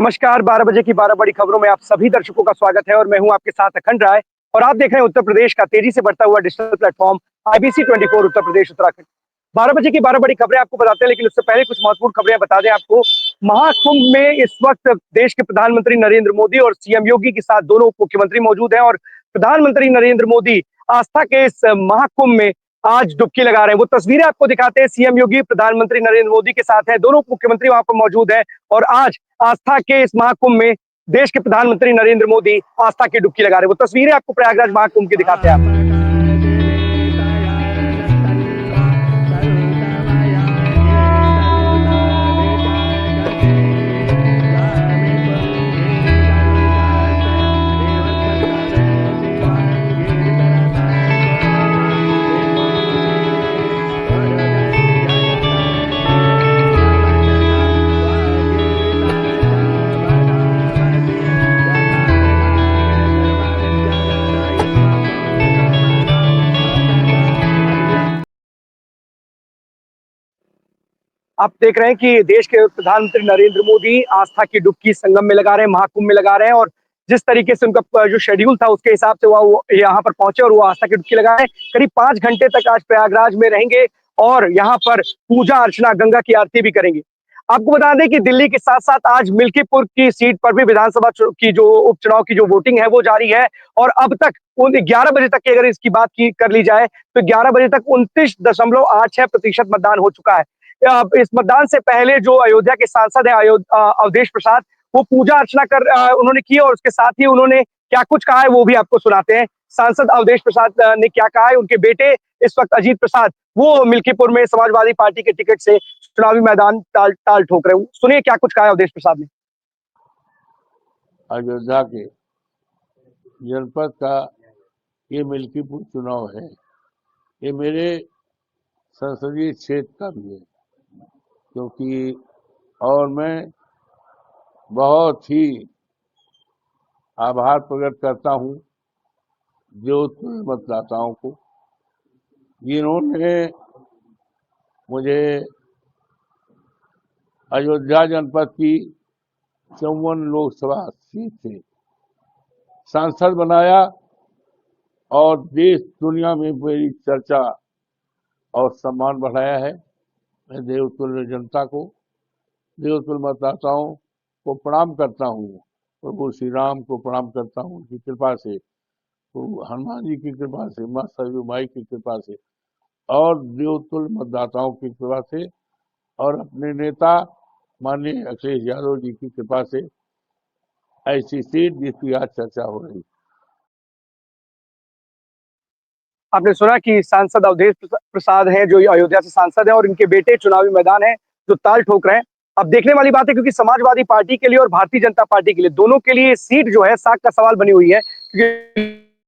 नमस्कार, 12 बजे की 12 बड़ी खबरों में आप सभी दर्शकों का स्वागत है और मैं हूं आपके साथ अखंड राय। और आप देख रहे हैं उत्तर प्रदेश का तेजी से बढ़ता हुआ digital platform IBC 24 Uttar Pradesh Uttarakhand. 12 बजे की 12 बड़ी खबरें आपको बताते हैं, लेकिन उससे पहले कुछ महत्वपूर्ण खबरें बता दें आपको। महाकुंभ में इस वक्त देश के प्रधानमंत्री नरेंद्र मोदी और सीएम योगी के साथ दोनों उप मुख्यमंत्री मौजूद हैं और प्रधानमंत्री नरेंद्र मोदी आस्था के इस महाकुंभ में आज डुबकी लगा रहे हैं। वो तस्वीरें आपको दिखाते हैं, सीएम योगी प्रधानमंत्री नरेंद्र मोदी के साथ है, दोनों मुख्यमंत्री वहां पर मौजूद है और आज आस्था के इस महाकुंभ में देश के प्रधानमंत्री नरेंद्र मोदी आस्था की डुबकी लगा रहे हैं। वो तस्वीरें आपको प्रयागराज महाकुंभ की दिखाते हैं आप। आप देख रहे हैं कि देश के प्रधानमंत्री नरेंद्र मोदी आस्था की डुबकी संगम में लगा रहे हैं, महाकुंभ में लगा रहे हैं और जिस तरीके से उनका जो शेड्यूल था उसके हिसाब से वो यहाँ पर पहुंचे और वो आस्था की डुबकी लगा रहे हैं। करीब 5 घंटे तक आज प्रयागराज में रहेंगे और यहाँ पर पूजा अर्चना, गंगा की आरती भी करेंगे। आपको बता दें कि दिल्ली के साथ साथ आज मिल्कीपुर की सीट पर भी विधानसभा की जो उपचुनाव की जो वोटिंग है वो जारी है और अब तक 11 बजे तक की अगर इसकी बात की कर ली जाए तो 11 बजे तक 29.86% मतदान हो चुका है। इस मतदान से पहले जो अयोध्या के सांसद है अवधेश प्रसाद, वो पूजा अर्चना उन्होंने की और उसके साथ ही उन्होंने क्या कुछ कहा है वो भी आपको सुनाते हैं। सांसद अवधेश प्रसाद ने क्या कहा है, उनके बेटे इस वक्त अजीत प्रसाद वो मिल्कीपुर में समाजवादी पार्टी के टिकट से चुनावी मैदान ताल ठोक रहे हैं। सुनिए क्या कुछ कहा है अवधेश प्रसाद ने। अयोध्या के जनपद का ये मिल्कीपुर चुनाव है, ये मेरे संसदीय क्षेत्र का भी है, क्योंकि और मैं बहुत ही आभार प्रकट करता हूं जोधपुर मतदाताओं को, जिन्होंने मुझे अयोध्या जनपद की 54 लोकसभा सीट से सांसद बनाया और देश दुनिया में मेरी चर्चा और सम्मान बढ़ाया है। मैं देवतुल्य जनता को, देवतुल्य मतदाताओं को प्रणाम करता हूँ, प्रभु श्री राम को प्रणाम करता हूँ उनकी कृपा से, प्रभु हनुमान जी की कृपा से, माँ सरयू माई की कृपा से और देवतुल्य मतदाताओं की कृपा से और अपने नेता माननीय अखिलेश यादव जी की कृपा से ऐसी सीट जिसकी आज चर्चा हो रही। आपने सुना कि सांसद अवधेश प्रसाद हैं जो अयोध्या से सांसद हैं और इनके बेटे चुनावी मैदान है जो ताल ठोक रहे हैं। अब देखने वाली बात है, क्योंकि समाजवादी पार्टी के लिए और भारतीय जनता पार्टी के लिए दोनों के लिए सीट जो है साख का सवाल बनी हुई है, क्योंकि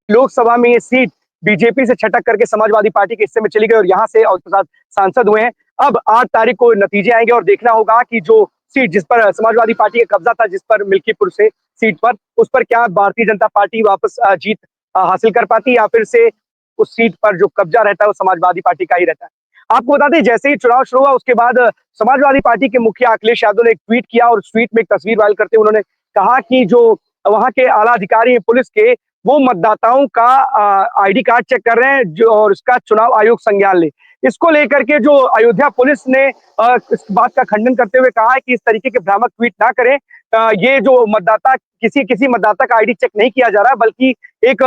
लोकसभा में ये सीट बीजेपी से छटक करके समाजवादी पार्टी के हिस्से में चली गई और यहाँ से अवधेश प्रसाद सांसद हुए हैं। अब 8 तारीख को नतीजे आएंगे और देखना होगा कि जो सीट जिस पर समाजवादी पार्टी का कब्जा था, जिस पर मिल्कीपुर से सीट पर, उस पर क्या भारतीय जनता पार्टी वापस जीत हासिल कर पाती या फिर से उस सीट पर जो कब्जा रहता है वो समाजवादी पार्टी का ही रहता है। आपको बता दें, जैसे ही चुनाव शुरू हुआ उसके बाद समाजवादी पार्टी के मुखिया अखिलेश यादव ने एक ट्वीट किया और उस ट्वीट में एक तस्वीर वायरल करते हुए उन्होंने कहा कि जो वहां के आला अधिकारी हैं पुलिस के, वो मतदाताओं का आईडी कार्ड चेक कर रहे हैं जो और उसका चुनाव आयोग संज्ञान ले। इसको लेकर के जो अयोध्या पुलिस ने इस बात का खंडन करते हुए कहा है कि इस तरीके के भ्रामक ट्वीट ना करें। ये जो मतदाता किसी मतदाता का आईडी चेक नहीं किया जा रहा, बल्कि एक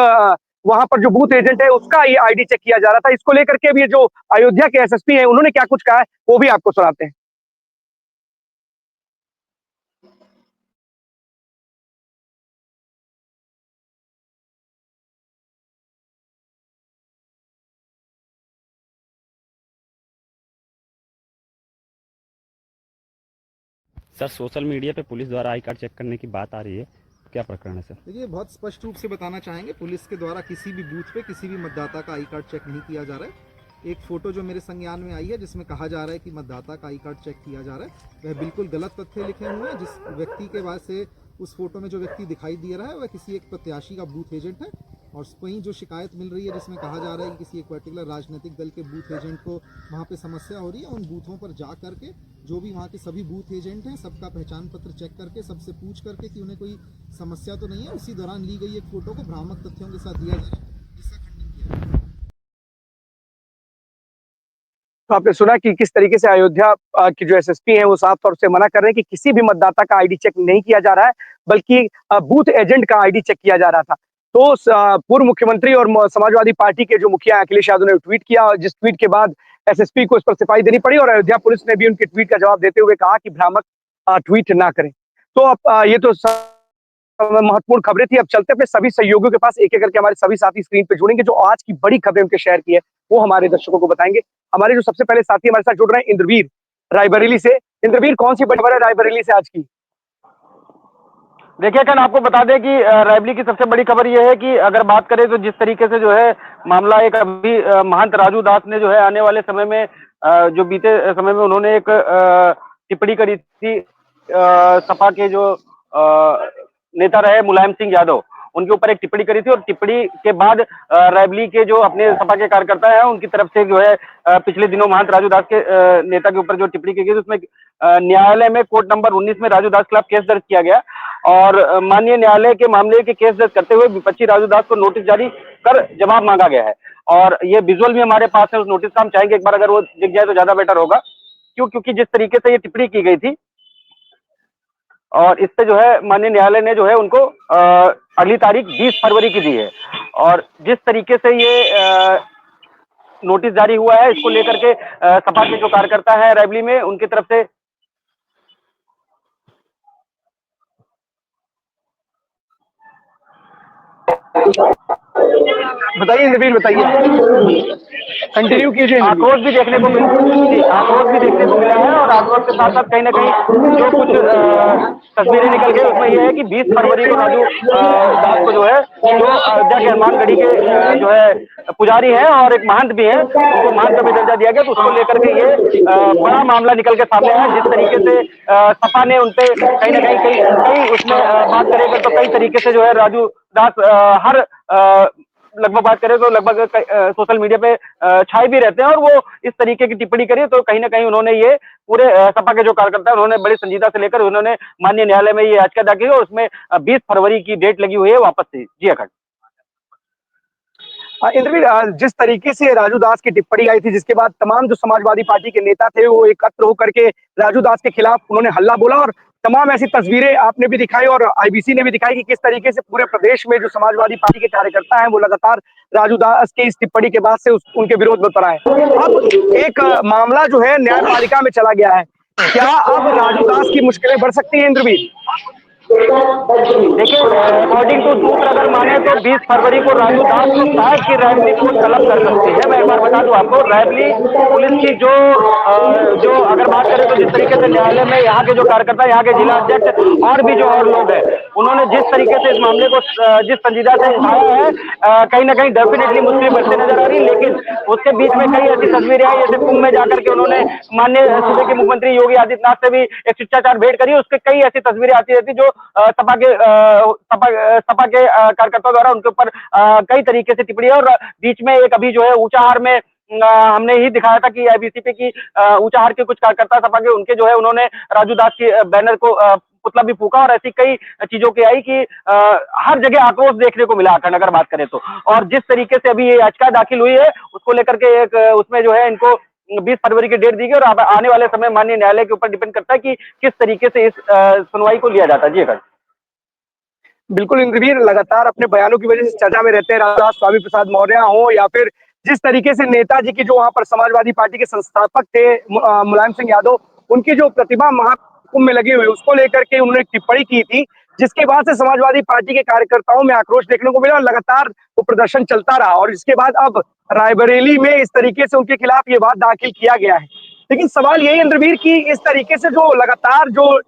वहां पर जो बूथ एजेंट है उसका ये आईडी चेक किया जा रहा था। इसको लेकर के भी जो अयोध्या के एसएसपी हैं उन्होंने क्या कुछ कहा है वो भी आपको सुनाते हैं। सर, सोशल मीडिया पे पुलिस द्वारा आई कार्ड चेक करने की बात आ रही है, क्या प्रकरण है सर? देखिए, बहुत स्पष्ट रूप से बताना चाहेंगे, पुलिस के द्वारा किसी भी बूथ पे किसी भी मतदाता का आई कार्ड चेक नहीं किया जा रहा है। एक फोटो जो मेरे संज्ञान में आई है जिसमें कहा जा रहा है कि मतदाता का आई कार्ड चेक किया जा रहा है, वह बिल्कुल गलत तथ्य लिखे हुए हैं। जिस व्यक्ति के बाद से उस फोटो में जो व्यक्ति दिखाई दे रहा है वह किसी एक प्रत्याशी का बूथ एजेंट है और वहीं जो शिकायत मिल रही है जिसमें कहा जा रहा है कि किसी एक पर्टिकुलर राजनीतिक दल के बूथ एजेंट को वहाँ पे समस्या हो रही है, उन बूथों पर जा करके जो भी वहाँ के सभी बूथ एजेंट हैं सबका पहचान पत्र चेक करके सबसे पूछ करके कि उन्हें कोई समस्या तो नहीं है, उसी दौरान ली गई एक फोटो को भ्रामक तथ्यों के साथ दिया जा रहा है, जिसका खंडन किया जा रहा है। तो आपने सुना कि किस तरीके से अयोध्या की जो एसएसपी हैं वो साफ तौर से मना कर रहे हैं कि किसी भी मतदाता का आईडी चेक नहीं किया जा रहा है, बल्कि बूथ एजेंट का आईडी चेक किया जा रहा था। तो पूर्व मुख्यमंत्री और समाजवादी पार्टी के जो मुखिया अखिलेश यादव ने ट्वीट किया, और जिस ट्वीट के बाद एसएसपी को इस पर सफाई देनी पड़ी और अयोध्या पुलिस ने भी उनके ट्वीट का जवाब देते हुए कहा कि भ्रामक ट्वीट ना करें। तो अब ये तो महत्वपूर्ण खबरें थी। अब चलते अपने सभी सहयोगियों के पास, एक एक करके हमारे सभी साथी स्क्रीन पे जुड़ेंगे जो आज की बड़ी खबरें उनके शहर की है वो हमारे दर्शकों को बताएंगे। हमारे जो सबसे पहले साथी हमारे साथ जुड़ रहे हैं इंद्रवीर रायबरेली से। इंद्रवीर, कौन सी बड़ी खबर है रायबरेली से आज की? देखिए कल आपको बता दें कि रायबरेली की सबसे बड़ी खबर यह है कि अगर बात करें तो जिस तरीके से जो है मामला एक अभी महंत राजू दास ने जो है आने वाले समय में जो बीते समय में उन्होंने एक टिप्पणी करी थी सपा के जो नेता रहे मुलायम सिंह यादव, उनके ऊपर एक टिप्पणी करी थी और टिप्पणी के बाद रायबरेली के जो अपने सपा के कार्यकर्ता हैं उनकी तरफ से जो है पिछले दिनों महंत राजू दास के नेता के ऊपर जो टिप्पणी की गई उसमें न्यायालय में कोर्ट नंबर 19 में राजू दास के खिलाफ केस दर्ज किया गया और माननीय न्यायालय के मामले के केस दर्ज करते हुए विपक्षी राजू दास को नोटिस जारी कर जवाब मांगा गया है। और ये विजुअल भी हमारे पास है उस नोटिस का, हम चाहेंगे एक बार अगर वो दिख जाए तो ज्यादा बेटर होगा। क्योंकि जिस तरीके से ये टिप्पणी की गई थी और इस पे जो है माननीय न्यायालय ने जो है उनको अगली तारीख 20 फरवरी की दी है और जिस तरीके से ये नोटिस जारी हुआ है इसको लेकर के सपा के जो कार्यकर्ता है रायबरेली में उनकी तरफ से बताइए इंद्रवीर, बताइए, कंटिन्यू कीजिए। आक्रोश भी देखने को मिला है और आक्रोश के साथ साथ कहीं ना कहीं जो कुछ तस्वीरें निकल गई उसमें यह है कि 20 फरवरी को राजू दास को जो है जो अयोध्या के हनुमानगढ़ी के जो है पुजारी है और एक महंत भी है उनको महंत का भी दर्जा दिया गया, तो उसको लेकर के ये बड़ा मामला निकल के सामने आया। जिस तरीके से सपा ने उनपे कहीं ना कहीं उसमें बात करेगा तो कई तरीके से जो है राजू दास हर लगभग बात करें तो लगभग सोशल मीडिया पे छाए भी रहते हैं और वो इस तरीके की टिप्पणी करी, तो कहीं ना कहीं उन्होंने ये पूरे सपा के जो कार्यकर्ता है उन्होंने बड़ी संजीदा से लेकर उन्होंने माननीय न्यायालय में ये याचिका दाखिल की और उसमें 20 फरवरी की डेट लगी हुई है वापस से। जी अखंड इंद्रवीर, जिस तरीके से राजू दास की टिप्पणी आई थी जिसके बाद तमाम जो समाजवादी पार्टी के नेता थे वो एकत्र होकर के राजू दास के खिलाफ उन्होंने हल्ला बोला और तमाम ऐसी तस्वीरें आपने भी दिखाई और आईबीसी ने भी दिखाई कि किस तरीके से पूरे प्रदेश में जो समाजवादी पार्टी के कार्यकर्ता हैं वो लगातार राजू दास की इस टिप्पणी के बाद से उनके विरोध में उतर आए। अब एक मामला जो है न्यायपालिका में चला गया है, क्या अब राजू दास की मुश्किलें बढ़ सकती हैं इंद्रवीर? देखिए अकॉर्डिंग टू सूत्र अगर माने तो 20 फरवरी को राजू दास को शायद की रायबरेली कोर्ट तलब कर सकती है। मैं एक बार बता दूं आपको रायबरेली पुलिस की जो अगर बात करें तो जिस तरीके से न्यायालय में यहाँ के जो कार्यकर्ता, यहाँ के जिला अध्यक्ष और भी जो और लोग हैं उन्होंने जिस तरीके से इस मामले को जिस संजीदा से उठाया है कहीं ना कहीं डेफिनेटली मुश्किल बढ़ते नजर आ रही है। लेकिन उसके बीच में कई ऐसी तस्वीरें आई जैसे कुंभ में जाकर के उन्होंने माननीय सूबे के मुख्यमंत्री योगी आदित्यनाथ से भी एक शिष्टाचार भेंट करी, उसके कई ऐसी तस्वीरें आती रहती जो सपा के कार्यकर्ताओं द्वारा उनके ऊपर कई तरीके से टिप्पणी और बीच में एक अभी जो है ऊंचाहार में हमने ही दिखाया था कि आईबीसी पे की ऊंचाहार के कुछ कार्यकर्ता सपा के उनके जो है उन्होंने राजू दास के बैनर को पुतला भी फूका और ऐसी कई चीजों की आई कि हर जगह आक्रोश देखने को मिला अखंड अगर बात करें तो। और जिस तरीके से अभी ये याचिका दाखिल हुई है उसको लेकर के एक उसमें जो है इनको 20 फरवरी की डेट दी गई और आने वाले समय माननीय न्यायालय के ऊपर डिपेंड करता है कि किस तरीके से इस सुनवाई को लिया जाता है। जी अखंड बिल्कुल इंद्रवीर, लगातार अपने बयानों की वजह से चर्चा में रहते हैं राजू स्वामी प्रसाद मौर्य हो या फिर जिस तरीके से नेताजी की जो वहां पर समाजवादी पार्टी के संस्थापक थे मुलायम सिंह यादव, उनकी जो प्रतिभा महाकुंभ में लगी हुई उसको लेकर के उन्होंने टिप्पणी की थी, जिसके बाद से समाजवादी पार्टी के कार्यकर्ताओं में आक्रोश देखने को मिला और लगातार वो प्रदर्शन चलता रहा और इसके बाद अब रायबरेली में इस तरीके से उनके खिलाफ ये बात दाखिल किया गया है। लेकिन सवाल यही इंद्रवीर की इस तरीके से जो लगातार जो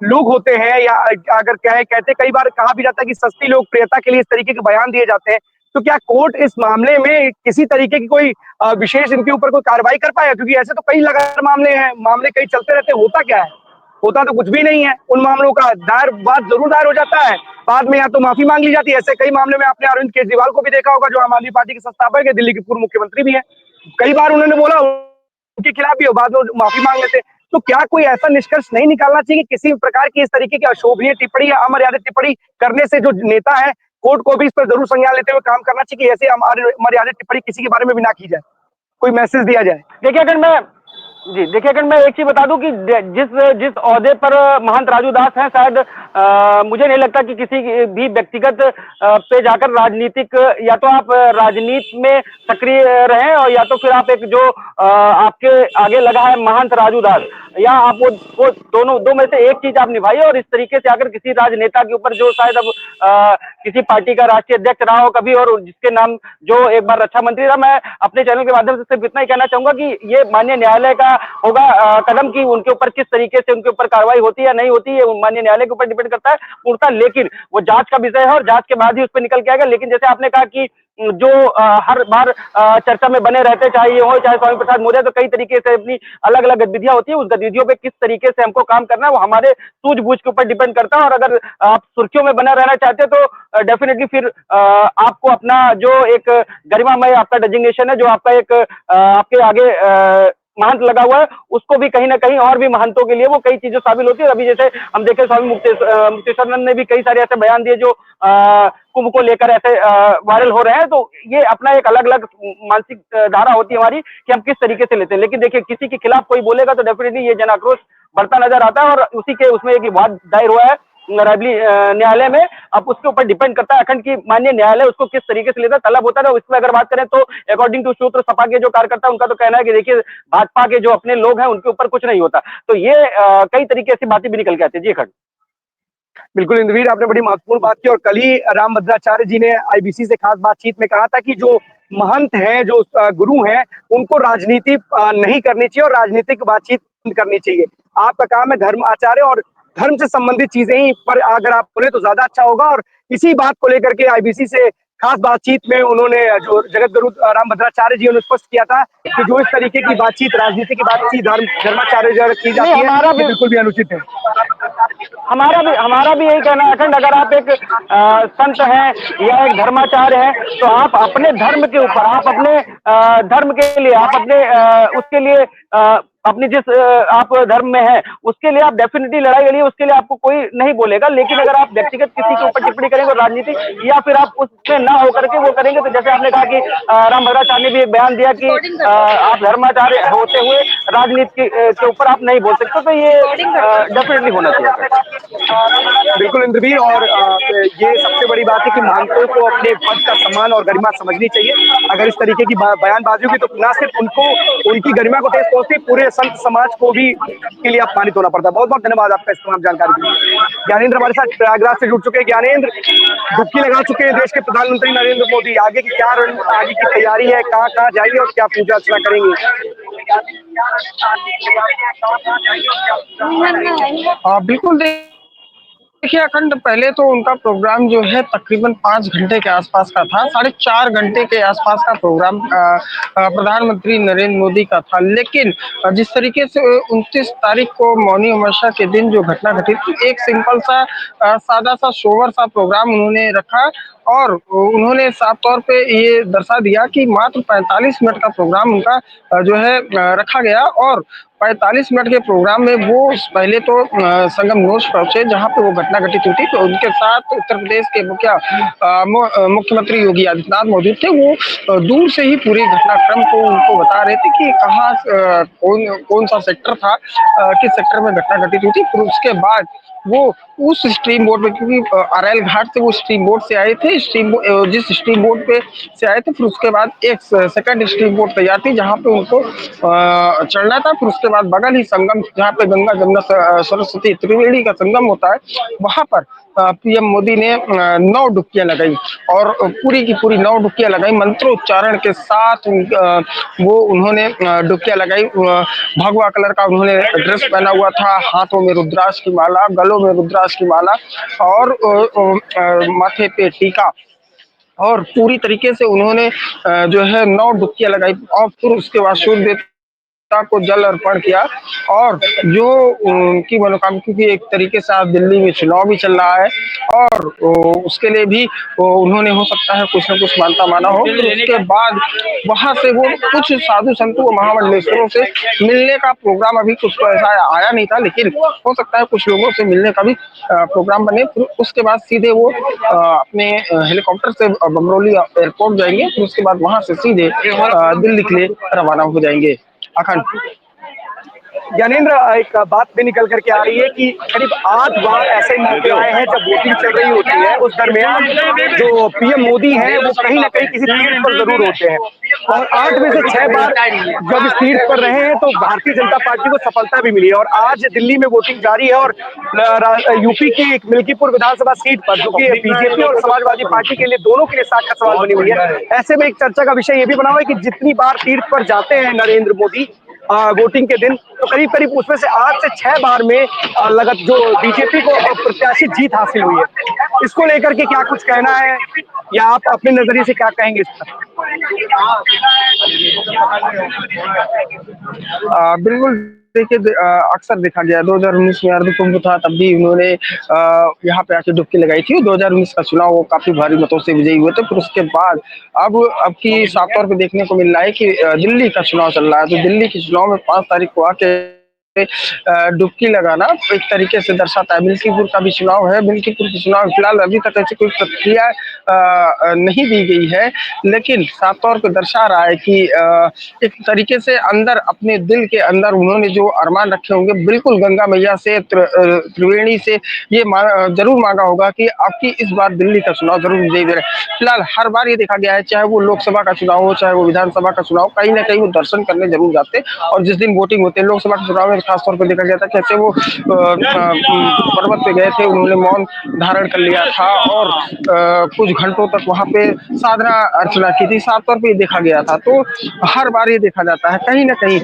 लोग होते हैं या अगर कहते कई बार कहा भी जाता है कि सस्ती लोकप्रियता के लिए इस तरीके के बयान दिए जाते हैं, तो क्या कोर्ट इस मामले में किसी तरीके की कोई विशेष इनके ऊपर कोई कार्रवाई कर पाएगा? क्योंकि ऐसे तो कई लगातार मामले कई चलते रहते हैं, होता क्या है? होता तो कुछ भी नहीं है। उन मामलों का बात जरूर दायर हो जाता है, बाद में या तो माफी मांग ली जाती है। ऐसे कई मामले में आपने अरविंद केजरीवाल को भी देखा होगा जो आम आदमी पार्टी के संस्थापक है, दिल्ली के पूर्व मुख्यमंत्री भी है, कई बार उन्होंने बोला उनके खिलाफ भी हो, बाद में माफी मांग लेते। तो क्या कोई ऐसा निष्कर्ष नहीं निकालना चाहिए कि किसी प्रकार की इस तरीके की अशोभनीय टिप्पणी या अमर्यादित टिप्पणी करने से जो नेता है, कोर्ट को भी इस पर जरूर संज्ञान लेते हुए काम करना चाहिए कि ऐसे अमर्यादित टिप्पणी किसी के बारे में भी ना की जाए, कोई मैसेज दिया जाए। देखिए अगर मैं एक चीज बता दूं कि जिस जिस ओहदे पर महंत राजू दास हैं, शायद मुझे नहीं लगता कि किसी भी व्यक्तिगत पे जाकर राजनीतिक, या तो आप राजनीति में सक्रिय रहें और या तो फिर आप एक जो आपके आगे लगा है महंत राजू दास, या आप वो दोनों दो में से एक चीज आप निभाइए। और इस तरीके से आकर किसी राजनेता के ऊपर जो शायद अब किसी पार्टी का राष्ट्रीय अध्यक्ष रहा हो कभी, और जिसके नाम जो एक बार रक्षा मंत्री था, मैं अपने चैनल के माध्यम से सिर्फ इतना ही कहना चाहूंगा कि ये माननीय न्यायालय का होगा कदम की उनके ऊपर किस तरीके से उनके ऊपर कार्रवाई होती है या नहीं होती है, माननीय न्यायालय के ऊपर डिपेंड करता है पूर्णतः। लेकिन वो जांच का विषय है और जांच के बाद ही उस पर निकल के आएगा। लेकिन जैसे आपने कहा कि जो हर बार चर्चा में बने रहते, चाहे ये हो चाहे स्वामी प्रसाद मौर्य, तो कई तरीके से अपनी अलग अलग गतिविधियां होती है। उस गतिविधियों पे किस तरीके से हमको काम करना है वो हमारे सूझबूझ के ऊपर डिपेंड करता है। और अगर आप सुर्खियों में बना रहना चाहते हैं तो डेफिनेटली फिर आपको अपना जो एक गरिमामय आपका डेजिग्नेशन है, जो आपका एक आपके आगे महंत लगा हुआ है, उसको भी कहीं ना कहीं और भी महंतों के लिए वो कई चीजें शामिल होती है। अभी जैसे हम देखें स्वामी मुक्तेश्वरानंद ने भी कई सारे ऐसे बयान दिए जो कुंभ को लेकर ऐसे वायरल हो रहे हैं। तो ये अपना एक अलग अलग मानसिक धारा होती है हमारी कि हम किस तरीके से लेते हैं। लेकिन देखिए किसी के खिलाफ कोई बोलेगा तो डेफिनेटली ये जन आक्रोश बढ़ता नजर आता है, और उसी के उसमें एक विवाद दायर हुआ है रायबरेली न्यायालय में। अब उसके ऊपर डिपेंड करता है अखंड की माननीय न्यायालय उसको किस तरीके से लेता है, तलब होता है। इसमें अगर बात करें तो अकॉर्डिंग टू सूत्र सपा के जो कार्यकर्ता उनका तो कहना है कि देखिए भाजपा के जो अपने लोग हैं उनके ऊपर कुछ नहीं होता। तो ये कई तरीके से बातें भी निकल के आती है। जी अखंड। बिल्कुल इंद्रवीर, आपने बड़ी महत्वपूर्ण बात की। और कल ही रामभद्राचार्य जी ने आईबीसी से खास बातचीत में कहा था कि जो महंत हैं, जो गुरु हैं, उनको राजनीति नहीं करनी चाहिए और राजनीतिक बातचीत करनी चाहिए। आपका काम है धर्म आचार्य, और धर्म से संबंधित चीजें ही पर अगर आप बोले तो ज्यादा अच्छा होगा। और इसी बात को लेकर के आईबीसी से खास बातचीत में उन्होंने जो जगत गुरु रामभद्राचार्य जी उन्होंने स्पष्ट किया था कि जो इस तरीके की बातचीत, राजनीति की बातचीत धर्माचार्य जो की नहीं, जाती है, ये बिल्कुल भी अनुचित है। हमारा भी यही कहना है अखंड, अगर आप एक संत हैं या एक धर्माचार्य हैं तो आप अपने धर्म के ऊपर, आप अपने धर्म के लिए, आप अपने उसके लिए अपनी जिस आप धर्म में हैं उसके लिए आप डेफिनेटली लड़ाई लड़िए, उसके लिए आपको कोई नहीं बोलेगा। लेकिन अगर आप व्यक्तिगत किसी के ऊपर टिप्पणी करेंगे राजनीति, या फिर आप उसमें ना होकर के वो करेंगे, तो जैसे आपने कहा कि रामभद्राचार्य ने भी एक बयान दिया कि आप धर्माचार्य होते हुए राजनीति के ऊपर आप नहीं बोल सकते, तो ये डेफिनेटली होना चाहिए। बिल्कुल इंद्रवीर, और ये सबसे बड़ी बात है कि महंतों को अपने पद का सम्मान और गरिमा समझनी चाहिए। अगर इस तरीके की बयानबाजी होगी तो ना सिर्फ उनको, उनकी गरिमा को ठेस पहुंचती, पूरे संत समाज को भी के लिए अपमानित होना पड़ता है। बहुत बहुत धन्यवाद आपका इस तमाम जानकारी के लिए। ज्ञानेंद्र हमारे साथ प्रयागराज से जुड़ चुके हैं। ज्ञानेंद्र, डुबकी लगा चुके हैं देश के प्रधानमंत्री नरेंद्र मोदी। आगे की क्या आगे की तैयारी है, कहाँ कहाँ जाएंगे और क्या पूजा अर्चना करेंगे? बिल्कुल। देखिए अखंड, पहले तो उनका प्रोग्राम जो है तकरीबन 5 घंटे के आसपास का था, 4.5 घंटे के आसपास का प्रोग्राम प्रधानमंत्री नरेंद्र मोदी का था। लेकिन जिस तरीके से 29 तारीख को मौनी अमावस्या के दिन जो घटना घटी थी, एक सिंपल सा सादा सा सोवर सा प्रोग्राम उन्होंने रखा, और उन्होंने साफ तौर पे ये दर्शा दिया कि मात्र 45 मिनट का प्रोग्राम उनका जो है रखा गया। और 45 मिनट के प्रोग्राम में वो पहले तो संगम नोश पहुंचे जहां पे वो घटना घटित हुई थी। तो उनके साथ उत्तर प्रदेश के मुख्यमंत्री योगी आदित्यनाथ मौजूद थे। वो दूर से ही पूरी घटनाक्रम को उनको बता रहे थे कि कहाँ कौन सा सेक्टर था, किस सेक्टर में घटना घटित हुई थी। फिर उसके बाद वो उस स्ट्रीम बोट में, क्योंकि अरैल घाट से वो स्ट्रीम बोट से आए थे, जिस स्ट्रीम बोट पे से आए थे, फिर उसके बाद एक सेकंड स्ट्रीम बोट तैयार थी जहां पे उनको चढ़ना था। फिर उसके बाद बगल ही संगम, जहाँ पे गंगा जमुना सरस्वती त्रिवेणी का संगम होता है, वहां पर पीएम मोदी ने 9 डुबकियां लगाई, और पूरी की पूरी 9 डुबकियां लगाई मंत्रोच्चारण के साथ। वो उन्होंने डुबकियां लगाई। भगवा कलर का उन्होंने ड्रेस पहना हुआ था, हाथों में रुद्राक्ष की माला, गलों में रुद्राक्ष की माला, और माथे पे टीका, और पूरी तरीके से उन्होंने जो है 9 डुबकियां लगाई। और फिर उसके बाद सूर्य को जल अर्पण किया और जो उनकी मनोकामना, क्योंकि एक तरीके से आज दिल्ली में चुनाव भी चल रहा है और उसके लिए भी उन्होंने हो सकता है कुछ न कुछ मानता माना हो। फिर उसके बाद वहां से वो कुछ साधु संतों व महामंडलेश्वरों से मिलने का प्रोग्राम, अभी कुछ तो ऐसा आया नहीं था, लेकिन हो सकता है कुछ लोगों से मिलने का भी प्रोग्राम बने। फिर उसके बाद सीधे वो अपने हेलीकॉप्टर से बमरौली एयरपोर्ट जाएंगे, फिर उसके बाद वहां से सीधे दिल्ली के लिए रवाना हो जाएंगे। अखंड। ज्ञानेंद्र, एक बात भी निकल करके आ रही है कि करीब 8 बार ऐसे मौके आए हैं जब वोटिंग चल रही होती है, उस दरमियान जो पीएम मोदी हैं वो कहीं ना कहीं किसी तीर्थ पर जरूर होते हैं और 8 में से 6 बार जब इस तीर्थ पर रहे हैं तो भारतीय जनता पार्टी को सफलता भी मिली है। और आज दिल्ली में वोटिंग जारी है और यूपी की एक मिल्कीपुर विधानसभा सीट पर, जो कि बीजेपी और समाजवादी पार्टी के लिए दोनों के लिए साख का सवाल बनी हुई है, ऐसे में एक चर्चा का विषय ये भी बना हुआ है कि जितनी बार तीर्थ पर जाते हैं नरेंद्र मोदी वोटिंग के दिन, तो करीब करीब उसमें से 8 से 6 बार में लगत जो बीजेपी को प्रत्याशित जीत हासिल हुई है। इसको लेकर के क्या कुछ कहना है या आप अपने नजरिए से क्या कहेंगे इस पर? बिल्कुल, देखिए अक्सर देखा गया 2019 में अर्धकुंभ था, तब भी उन्होंने यहाँ पे आके डुबकी लगाई थी। 2019 का चुनाव वो काफी भारी मतों से विजयी हुए थे। फिर उसके बाद अब की साफ तौर पे देखने को मिल रहा है कि दिल्ली का चुनाव चल रहा है, तो दिल्ली के चुनाव में 5 तारीख को आके डुबकी लगाना एक तरीके से दर्शाता है। मिल्कीपुर का भी चुनाव है, मिल्कीपुर के चुनाव फिलहाल अभी तक ऐसी कोई प्रक्रिया नहीं दी गई है, लेकिन साफ तौर पर दर्शा रहा है कि एक तरीके से अंदर अपने दिल के अंदर उन्होंने जो अरमान रखे होंगे, बिल्कुल गंगा मैया से त्रिवेणी से ये जरूर मांगा होगा कि आपकी इस बार दिल्ली का चुनाव जरूर विजयी दे रहे। फिलहाल हर बार ये देखा गया है, चाहे वो लोकसभा का चुनाव हो चाहे वो विधानसभा का चुनाव, कहीं ना कहीं वो दर्शन करने जरूर जाते हैं। और जिस दिन वोटिंग होते हैं लोकसभा के चुनाव में खासतौर पर देखा गया था कैसे वो पर्वत पे गए थे, उन्होंने मौन धारण कर लिया था और कुछ घंटों तक वहां पे साधना अर्चना की थी। साफ तौर पे देखा गया था, तो हर बार ये देखा जाता है कहीं ना कहीं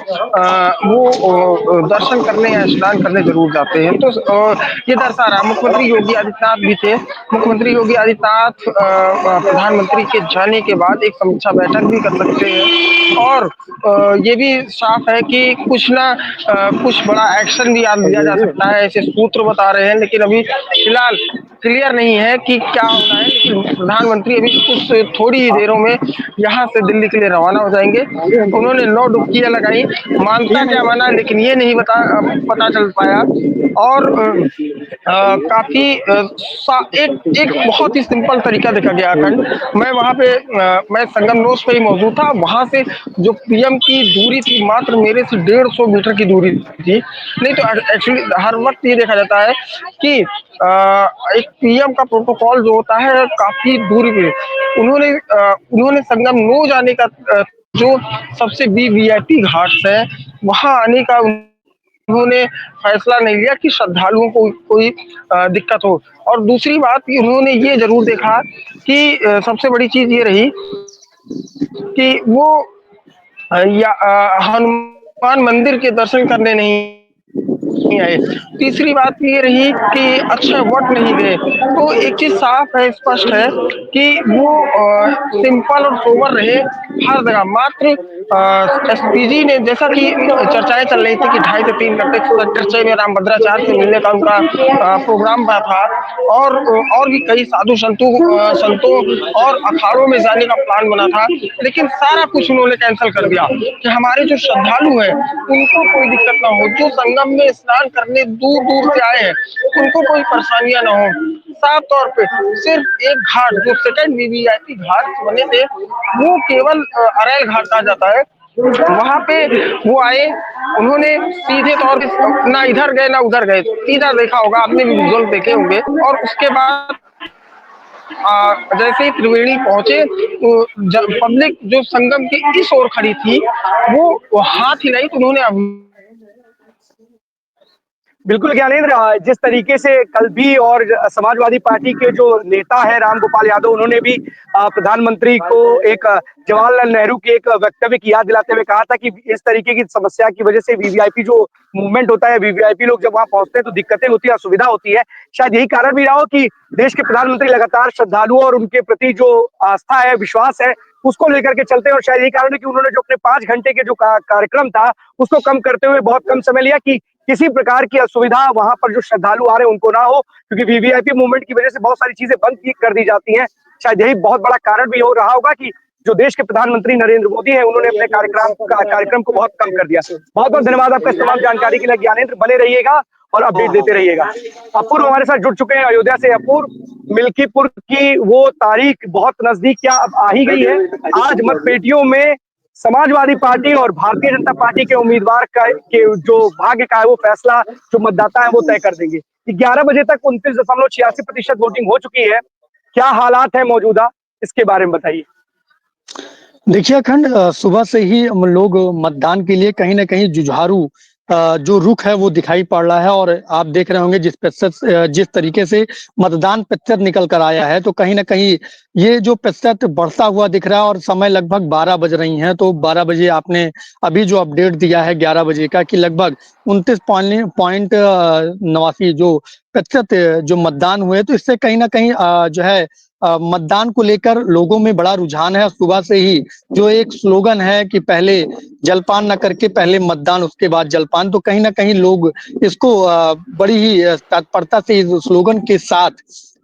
वो दर्शन करने या स्नान करने जरूर जाते हैं। तो ये दर्शा रहा। मुख्यमंत्री योगी आदित्यनाथ भी थे। मुख्यमंत्री योगी आदित्यनाथ प्रधानमंत्री के जाने के बाद एक समीक्षा बैठक भी कर सकते हैं और ये भी साफ है कि कुछ ना कुछ बड़ा एक्शन भी आज लिया जा सकता है, ऐसे सूत्र बता रहे हैं, लेकिन अभी फिलहाल क्लियर नहीं है कि क्या होना है। लेकिन प्रधानमंत्री अभी कुछ थोड़ी ही देरों में यहाँ से दिल्ली के लिए रवाना हो जाएंगे। उन्होंने 9 डुबकियां लगाई, मानता क्या माना लेकिन ये नहीं पता चल पाया। और काफी एक बहुत ही सिंपल तरीका देखा गया। अखंड, मैं वहां पे मैं संगम नोस पे ही मौजूद था। वहां से जो पीएम की दूरी थी मात्र मेरे से 150 मीटर की दूरी थी। नहीं तो एक्चुअली हर वक्त ये देखा जाता है कि एक पीएम का प्रोटोकॉल जो होता है काफी दूरी पे, उन्होंने संगम नो जाने का जो सबसे वीआईपी घाट है वहां आने का उन्होंने फैसला नहीं लिया कि श्रद्धालुओं को कोई दिक्कत हो। और दूसरी बात उन्होंने ये जरूर देखा कि सबसे बड़ी चीज ये रही कि वो हनुमान मंदिर के दर्शन करने नहीं आए। तीसरी बात ये रही कि अच्छा वोट नहीं गए। तो एक चीज साफ है, स्पष्ट है कि वो सिंपल और सोबर रहे हर जगह। मात्र एसपीजी ने, जैसा कि चर्चाएं चल रही थी कि 2.5 से 3 घंटे सेक्टर 6 में रामभद्राचार्य से मिलने का उनका प्रोग्राम था और भी कई साधु संतों और अखाड़ों में जाने का प्लान बना था, लेकिन सारा कुछ उन्होंने कैंसिल कर दिया कि हमारे जो श्रद्धालु हैं उनको कोई दिक्कत ना हो, जो संगम में स्नान करने दूर दूर से आए हैं उनको कोई परेशानियां ना हो। साफ तौर पे सिर्फ एक घाट जो सेकंड वीवीआईपी घाट बने थे वो केवल अरैल घाट कहा जाता है, वहां पे वो आए, उन्होंने सीधे तौर पे ना इधर गए ना उधर गए, सीधा देखा होगा आपने भी विजुअल देखे होंगे। और उसके बाद जैसे ही त्रिवेणी पहुंचे तो पब्लिक जो संगम की इस ओर खड़ी थी वो हाथ हिलाई तो उन्होंने बिल्कुल ज्ञानेंद्र, जिस तरीके से कल भी और समाजवादी पार्टी के जो नेता है रामगोपाल यादव, उन्होंने भी प्रधानमंत्री को एक जवाहरलाल नेहरू के एक वक्तव्य की याद दिलाते हुए कहा था कि इस तरीके की समस्या की वजह से वीवीआईपी जो मूवमेंट होता है, वीवीआईपी लोग जब वहां पहुंचते हैं तो दिक्कतें होती है, असुविधा होती है। शायद यही कारण भी रहा हो कि देश के प्रधानमंत्री लगातार श्रद्धालुओं और उनके प्रति जो आस्था है, विश्वास है, उसको लेकर के चलते हैं। और शायद यही कारण है कि उन्होंने जो अपने 5 घंटे के जो कार्यक्रम था उसको कम करते हुए बहुत कम समय लिया कि किसी प्रकार की असुविधा वहां पर जो श्रद्धालु आ रहे हैं उनको ना हो, क्योंकि वीवीआईपी मूवमेंट की वजह से बहुत सारी चीजें बंद कर दी जाती हैं। शायद यही बहुत बड़ा कारण भी हो रहा होगा कि जो देश के प्रधानमंत्री नरेंद्र मोदी हैं, उन्होंने अपने कार्यक्रम को बहुत कम कर दिया। बहुत बहुत धन्यवाद आपका इस तमाम जानकारी के लिए ज्ञानेंद्र, बने रहिएगा और अपडेट देते रहिएगा। अपूर्व हमारे साथ जुड़ चुके हैं अयोध्या से। अपूर्व, मिल्कीपुर की वो तारीख बहुत नजदीक क्या अब आ ही गई है? आज मतपेटियों में समाजवादी पार्टी और भारतीय जनता पार्टी के उम्मीदवार के जो भाग्य का है वो फैसला जो मतदाता है वो तय कर देंगे। 11 बजे तक 29.86% वोटिंग हो चुकी है। क्या हालात है मौजूदा, इसके बारे में बताइए। देखिए अखंड, सुबह से ही हम लोग मतदान के लिए कहीं ना कहीं जुझारू जो रुख है वो दिखाई पड़ रहा है। और आप देख रहे होंगे जिस तरीके से मतदान प्रतिशत निकल कर आया है, तो कहीं ना कहीं ये जो प्रतिशत बढ़ता हुआ दिख रहा है। और समय लगभग 12 बज रही हैं, तो 12 बजे आपने अभी जो अपडेट दिया है 11 बजे का कि लगभग 29.89 जो प्रतिशत जो मतदान हुए, तो इससे कहीं ना कहीं जो है मतदान को लेकर लोगों में बड़ा रुझान है। सुबह से ही जो एक स्लोगन है कि पहले जलपान न करके पहले मतदान उसके बाद जलपान, तो कहीं ना कहीं लोग इसको बड़ी ही तत्परता से इस स्लोगन के साथ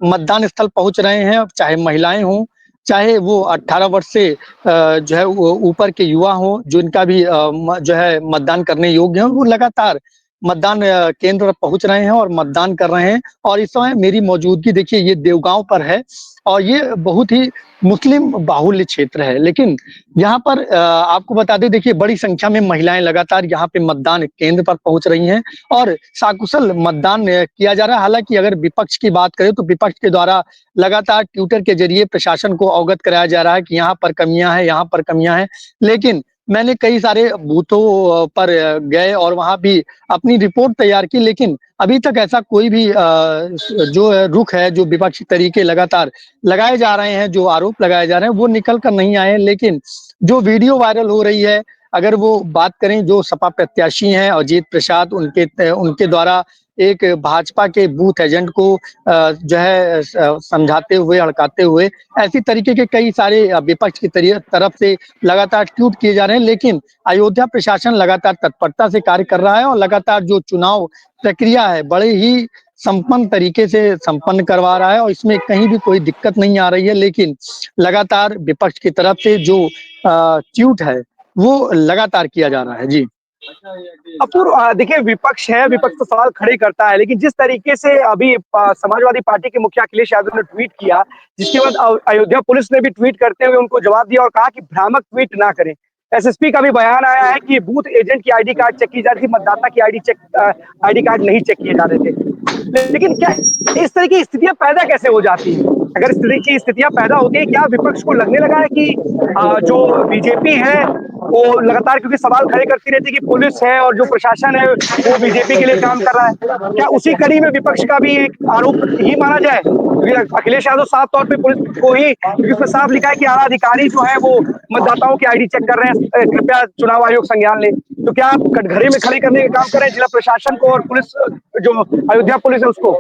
मतदान स्थल पहुंच रहे हैं। चाहे महिलाएं हों, चाहे वो 18 वर्ष से जो है वो ऊपर के युवा हों, जिनका भी जो है मतदान करने योग्य है, वो लगातार मतदान केंद्र पर पहुंच रहे हैं और मतदान कर रहे हैं। और इस समय मेरी मौजूदगी देखिए ये देवगांव पर है, और ये बहुत ही मुस्लिम बाहुल्य क्षेत्र है। लेकिन यहाँ पर आपको बता दें, देखिए बड़ी संख्या में महिलाएं लगातार यहाँ पे मतदान केंद्र पर पहुंच रही हैं और साकुशल मतदान किया जा रहा है। हालांकि अगर विपक्ष की बात करें तो विपक्ष के द्वारा लगातार ट्विटर के जरिए प्रशासन को अवगत कराया जा रहा है कि यहाँ पर कमियां हैं, यहाँ पर कमियां हैं। लेकिन मैंने कई सारे बूथों पर गए और वहां भी अपनी रिपोर्ट तैयार की, लेकिन अभी तक ऐसा कोई भी जो रुख है, जो विपक्षी तरीके लगातार लगाए जा रहे हैं, जो आरोप लगाए जा रहे हैं, वो निकल कर नहीं आए। लेकिन जो वीडियो वायरल हो रही है, अगर वो बात करें जो सपा प्रत्याशी हैं अजीत प्रसाद, उनके द्वारा एक भाजपा के बूथ एजेंट को जो है समझाते हुए, हड़काते हुए, ऐसी तरीके के कई सारे विपक्ष की तरफ से लगातार ट्वीट किए जा रहे हैं। लेकिन अयोध्या प्रशासन लगातार तत्परता से कार्य कर रहा है और लगातार जो चुनाव प्रक्रिया है बड़े ही संपन्न तरीके से संपन्न करवा रहा है, और इसमें कहीं भी कोई दिक्कत नहीं आ रही है। लेकिन लगातार विपक्ष की तरफ से जो ट्वीट है वो लगातार किया जा रहा है। जी अपूर्व, देखिए विपक्ष है, विपक्ष तो सवाल खड़े करता है, लेकिन जिस तरीके से अभी समाजवादी पार्टी के मुखिया अखिलेश यादव ने ट्वीट किया, जिसके बाद अयोध्या पुलिस ने भी ट्वीट करते हुए उनको जवाब दिया और कहा कि भ्रामक ट्वीट ना करें। एसएसपी का भी बयान आया है कि बूथ एजेंट की आईडी कार्ड चेक की जा रही थी, मतदाता की आईडी कार्ड नहीं चेक किए जा रहे थे। लेकिन क्या इस तरह की स्थितियां पैदा कैसे हो जाती हैं? अगर इस तरह की स्थितियां पैदा होती है, क्या विपक्ष को लगने लगा है कि जो बीजेपी है वो लगातार, क्योंकि सवाल खड़े करती रहती है कि पुलिस है और जो प्रशासन है वो बीजेपी के लिए काम कर रहा है, क्या उसी कड़ी में विपक्ष का भी एक आरोप ही माना जाए? क्योंकि अखिलेश यादव साफ तौर पे पुलिस को ही, क्योंकि उसमें साफ लिखा है कि आला अधिकारी जो है वो मतदाताओं की आईडी चेक कर रहे हैं, कृपया चुनाव आयोग संज्ञान ले। तो क्या आप कटघरे में खड़े करने का काम कर रहे हैं जिला प्रशासन को और पुलिस, जो अयोध्या पुलिस है उसको?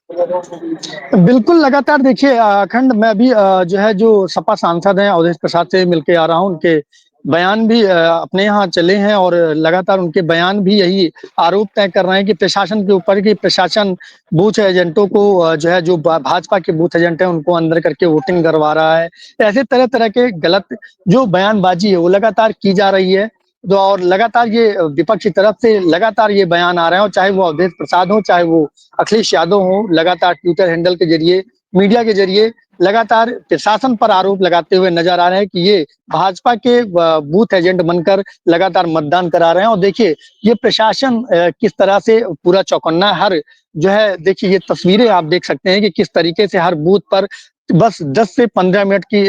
बिल्कुल, लगातार देखिए अखंड, मैं अभी जो है जो सपा सांसद हैं अवधेश प्रसाद से मिलके आ रहा हूँ। उनके बयान भी अपने यहाँ चले हैं और लगातार उनके बयान भी यही आरोप तय कर रहे हैं कि प्रशासन के ऊपर, कि प्रशासन बूथ एजेंटों को जो है, जो भाजपा के बूथ एजेंट हैं उनको अंदर करके वोटिंग करवा रहा है। ऐसे तरह तरह के गलत जो बयानबाजी है वो लगातार की जा रही है। तो और लगातार ये विपक्ष की तरफ से लगातार ये बयान आ रहे हैं, और चाहे वो अवधेश प्रसाद हो, चाहे वो अखिलेश यादव हो, लगातार ट्विटर हैंडल के जरिए, मीडिया के जरिए लगातार प्रशासन पर आरोप लगाते हुए नजर आ रहे हैं कि ये भाजपा के बूथ एजेंट बनकर लगातार मतदान करा रहे हैं। और देखिए ये प्रशासन किस तरह से पूरा चौकन्ना, हर जो है, देखिए ये तस्वीरें आप देख सकते हैं कि किस तरीके से हर बूथ पर बस 10 से 15 मिनट की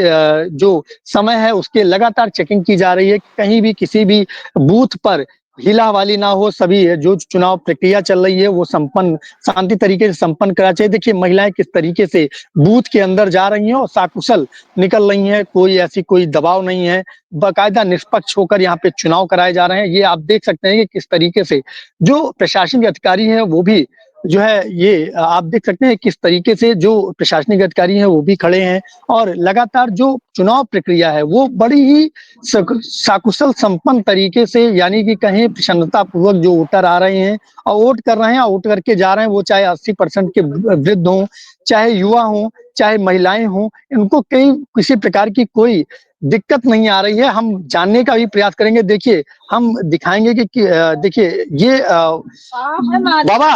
जो समय है उसके लगातार चेकिंग की जा रही है। कहीं भी किसी भी बूथ पर हीला हवाली ना हो, सभी जो चुनाव प्रक्रिया चल रही है वो संपन्न शांति तरीके से संपन्न करा चाहिए। देखिए महिलाएं किस तरीके से बूथ के अंदर जा रही हैं और साकुशल निकल रही हैं, कोई ऐसी कोई दबाव नहीं है, बाकायदा निष्पक्ष होकर यहाँ पे चुनाव कराए जा रहे हैं। ये आप देख सकते हैं कि किस तरीके से जो प्रशासनिक अधिकारी है वो भी जो है ये आप देख सकते हैं किस तरीके से जो प्रशासनिक अधिकारी हैं वो भी खड़े हैं और लगातार जो चुनाव प्रक्रिया है वो बड़ी ही साकुशल संपन्न तरीके से, यानी कि कहीं प्रसन्नता पूर्वक जो वोटर आ रहे हैं और वोट कर रहे हैं, वोट करके जा रहे हैं, वो चाहे 80% के वृद्ध हों, चाहे युवा हों, चाहे महिलाएं हों, इनको कहीं किसी प्रकार की कोई दिक्कत नहीं आ रही है। हम जानने का भी प्रयास करेंगे। देखिए हम दिखाएंगे कि देखिए ये बाबा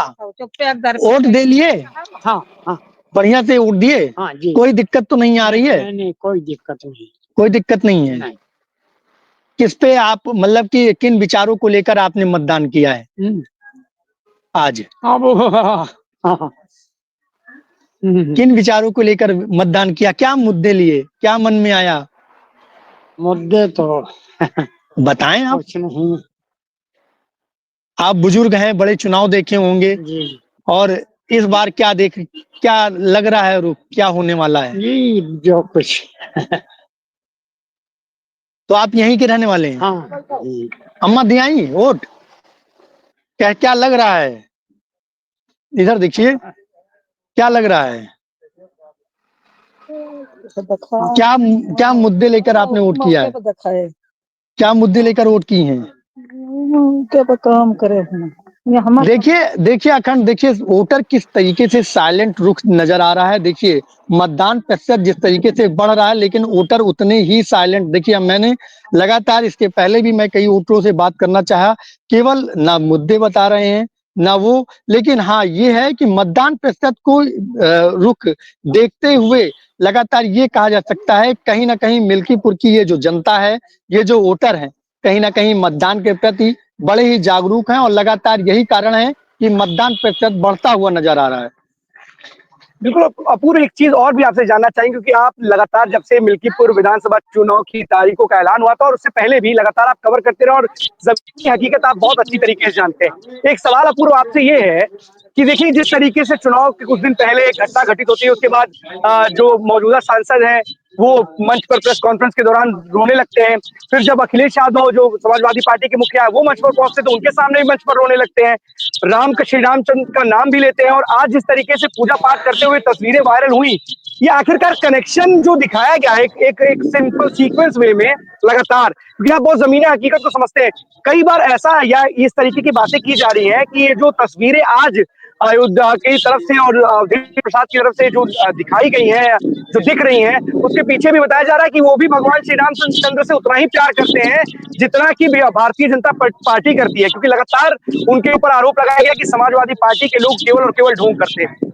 वोट दे लिए? हाँ हाँ बढ़िया से वोट दिए? हाँ जी। कोई दिक्कत तो नहीं आ रही है? नहीं कोई दिक्कत नहीं। कोई दिक्कत नहीं है? नहीं। किस पे आप मतलब कि किन विचारों को लेकर आपने मतदान किया है आज? हाँ। किन विचारों को लेकर मतदान किया? क्या मुद्दे लिए? क्या मन में आया? मुद्दे तो बताएं आप। कुछ नहीं आप बुजुर्ग हैं, बड़े चुनाव देखे होंगे जी। और इस बार क्या लग रहा है, रुख क्या होने वाला है? जी जो कुछ तो आप यहीं के रहने वाले हैं? हाँ। अम्मा दियाई वोट? क्या लग रहा है? इधर देखिए क्या लग रहा है? क्या मुद्दे लेकर आपने वोट किया है? क्या मुद्दे लेकर वोट की हैं? काम करे देखिए अखंड, देखिए वोटर किस तरीके से साइलेंट रुख नजर आ रहा है। देखिए मतदान प्रतिशत जिस तरीके से बढ़ रहा है लेकिन वोटर उतने ही साइलेंट। देखिए मैंने लगातार इसके पहले भी मैं कई वोटरों से बात करना चाहा, केवल ना मुद्दे बता रहे हैं ना वो, लेकिन हाँ ये है कि मतदान प्रतिशत को रुख देखते हुए लगातार ये कहा जा सकता है कहीं ना कहीं मिल्कीपुर की ये जो जनता है, ये जो वोटर है, कहीं ना कहीं मतदान के प्रति बड़े ही जागरूक हैं और लगातार यही कारण है कि मतदान प्रतिशत बढ़ता हुआ नजर आ रहा है। बिल्कुल अपूर्व, एक चीज और भी आपसे जानना चाहेंगे क्योंकि आप लगातार जब से मिल्कीपुर विधानसभा चुनाव की तारीखों का ऐलान हुआ था और उससे पहले भी लगातार आप कवर करते रहे और जमीन की हकीकत आप बहुत अच्छी तरीके से जानते हैं। एक सवाल अपूर्व आपसे ये है कि देखिए जिस तरीके से चुनाव के कुछ दिन पहले एक घटना घटित होती है, उसके बाद जो मौजूदा सांसद हैं वो मंच पर प्रेस कॉन्फ्रेंस के दौरान रोने लगते हैं। फिर जब अखिलेश यादव जो समाजवादी पार्टी के मुखिया है वो मंच पर पहुंचते तो उनके सामने भी मंच पर रोने लगते हैं। श्री रामचंद्र का नाम भी लेते हैं और आज जिस तरीके से पूजा पाठ करते हुए तस्वीरें वायरल हुई, ये आखिरकार कनेक्शन जो दिखाया गया है एक सिंपल सीक्वेंस वे में लगातार, क्योंकि आप बहुत जमीनी हकीकत को समझते हैं। कई बार ऐसा या इस तरीके की बातें की जा रही है कि ये जो तस्वीरें आज अयोध्या की तरफ से और देवी प्रसाद की तरफ से जो दिखाई गई है, जो दिख रही हैं, उसके पीछे भी बताया जा रहा है कि वो भी भगवान श्री रामचंद्र से उतना ही प्यार करते हैं जितना कि भारतीय जनता पार्टी करती है, क्योंकि लगातार उनके ऊपर आरोप लगाया गया कि समाजवादी पार्टी के लोग केवल और केवल ढोंग करते हैं।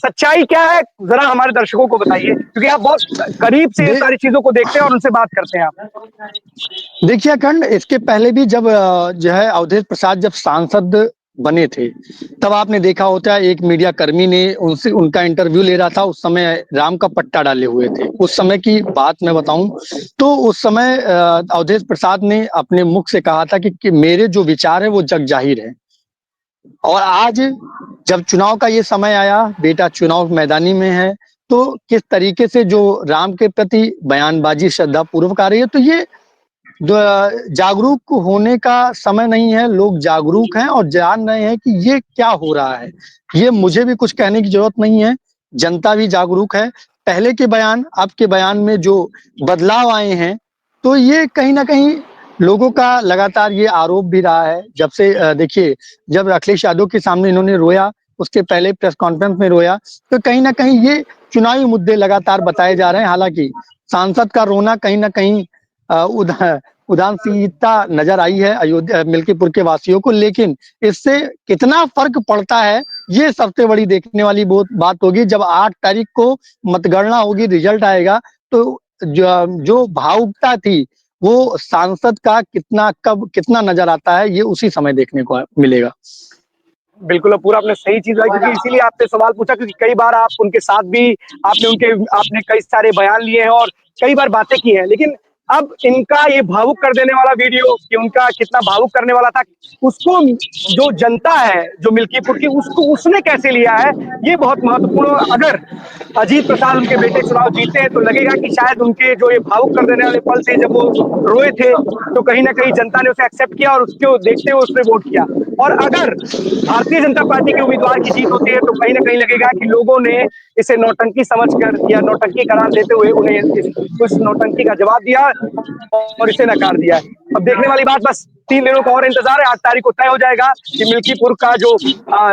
सच्चाई क्या है जरा हमारे दर्शकों को बताइए, क्योंकि आप बहुत करीब से इन सारी चीजों को देखते हैं और उनसे बात करते हैं आप। देखिए अखंड, इसके पहले भी जब जो है अवधेश प्रसाद जब सांसद बने थे तब आपने देखा होता है एक मीडिया कर्मी ने उनका इंटरव्यू ले रहा था, उस समय राम का पट्टा डाले हुए थे। उस समय की बात मैं बताऊं तो उस समय अवधेश प्रसाद ने अपने मुख से कहा था कि मेरे जो विचार है वो जग जाहिर है। और आज जब चुनाव का ये समय आया, बेटा चुनाव मैदानी में है, तो किस तरीके से जो राम के प्रति बयानबाजी श्रद्धा पूर्वक आ रही है, तो ये जागरूक होने का समय नहीं है। लोग जागरूक हैं और जान रहे हैं कि ये क्या हो रहा है। ये मुझे भी कुछ कहने की जरूरत नहीं है, जनता भी जागरूक है। पहले के बयान अब के बयान में जो बदलाव आए हैं, तो ये कहीं ना कहीं लोगों का लगातार ये आरोप भी रहा है। जब से देखिए जब अखिलेश यादव के सामने इन्होंने रोया, उसके पहले प्रेस कॉन्फ्रेंस में रोया, तो कहीं ना कहीं ये चुनावी मुद्दे लगातार बताए जा रहे हैं। हालांकि सांसद का रोना कहीं ना कहीं उदासीनता नजर आई है अयोध्या मिल्कीपुर के वासियों को, लेकिन इससे कितना फर्क पड़ता है ये सबसे बड़ी देखने वाली बात होगी। जब 8 तारीख को मतगणना होगी, रिजल्ट आएगा, तो जो भावुकता थी वो सांसद का कितना नजर आता है, ये उसी समय देखने को मिलेगा। बिल्कुल पूरा आपने सही चीज है, क्योंकि इसीलिए आपसे सवाल पूछा क्योंकि कई बार आप उनके साथ भी आपने कई सारे बयान लिए हैं और कई बार बातें की हैं, लेकिन अब इनका ये भावुक कर देने वाला वीडियो कि उनका कितना भावुक करने वाला था, उसको जो जनता है जो मिल्कीपुर की, उसको उसने कैसे लिया है, ये बहुत महत्वपूर्ण। अगर अजीत प्रसाद उनके बेटे चुनाव जीते हैं तो लगेगा कि शायद उनके जो ये भावुक कर देने वाले पल थे जब वो रोए थे, तो कहीं ना कहीं जनता ने उसे एक्सेप्ट किया और उसको देखते हुए उसने वोट किया। और अगर भारतीय जनता पार्टी के उम्मीदवार की जीत होती है तो कहीं ना कहीं लगेगा कि लोगों ने इसे नौटंकी समझकर या नौटंकी करार देते हुए उन्हें उस नौटंकी का जवाब दिया और इसे नकार दिया है। अब देखने वाली बात, बस 3 दिनों का और इंतजार है। 8 तारीख को तय हो जाएगा कि मिल्कीपुर का जो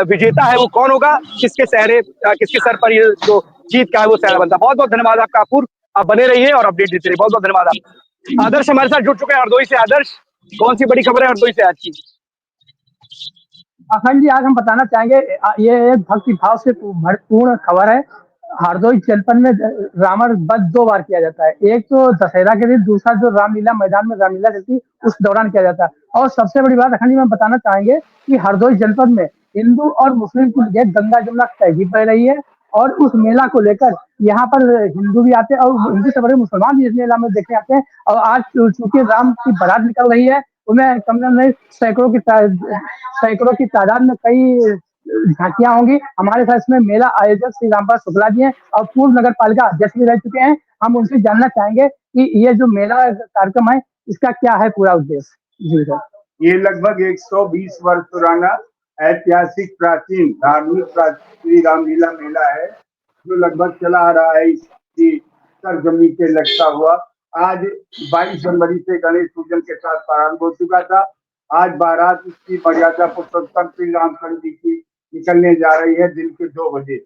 विजेता है वो कौन होगा, किसके सर पर ये जो जीत का है वो सहरा बनता है। बहुत बहुत धन्यवाद आपका अपूर्व, आप बने रहिए और अपडेट देते रहिए। बहुत बहुत धन्यवाद आप। आदर्श हमारे साथ जुड़ चुके हैं हरदोई से। आदर्श, कौन सी बड़ी खबर है हरदोई से आज की? अखंड जी, आज हम बताना चाहेंगे, ये एक भक्ति भाव से भरपूर खबर है। हरदोई जनपद में रावण वध 2 बार किया जाता है। एक तो दशहरा के दिन, दूसरा जो रामलीला मैदान में रामलीला चलती उस दौरान किया जाता है। और सबसे बड़ी बात अखंड जी हम बताना चाहेंगे कि हरदोई जनपद में हिंदू और मुस्लिम की लिए गंगा जमुना तहजीब बह रही है। और उस मेला को लेकर यहाँ पर हिंदू भी आते हैं और हिंदू से बड़े मुसलमान भी इस मेला में देखने आते हैं। और आज चूंकि राम की बारात निकल रही है, उन्हें कम से कम सैकड़ों की तादाद में कई झांकियां होंगी। हमारे साथ इसमें मेला आयोजक श्री रामपाल शुक्ला जी हैं और पूर्व नगर पालिका अध्यक्ष भी रह चुके हैं। हम उनसे जानना चाहेंगे कि ये जो मेला कार्यक्रम है इसका क्या है पूरा उद्देश्य। जी सर। ये लगभग 120 वर्ष पुराना ऐतिहासिक प्राचीन धार्मिक श्री रामलीला मेला है, जो लगभग चला आ रहा है इसकी सरजमी के लगता हुआ। आज 22 जनवरी से गणेश पूजन के साथ प्रारंभ हो चुका था। आज बारात इसकी मर्यादा पुरुषोत्तम श्री रामचंद्र जी की निकलने जा रही है दिन के 2 बजे,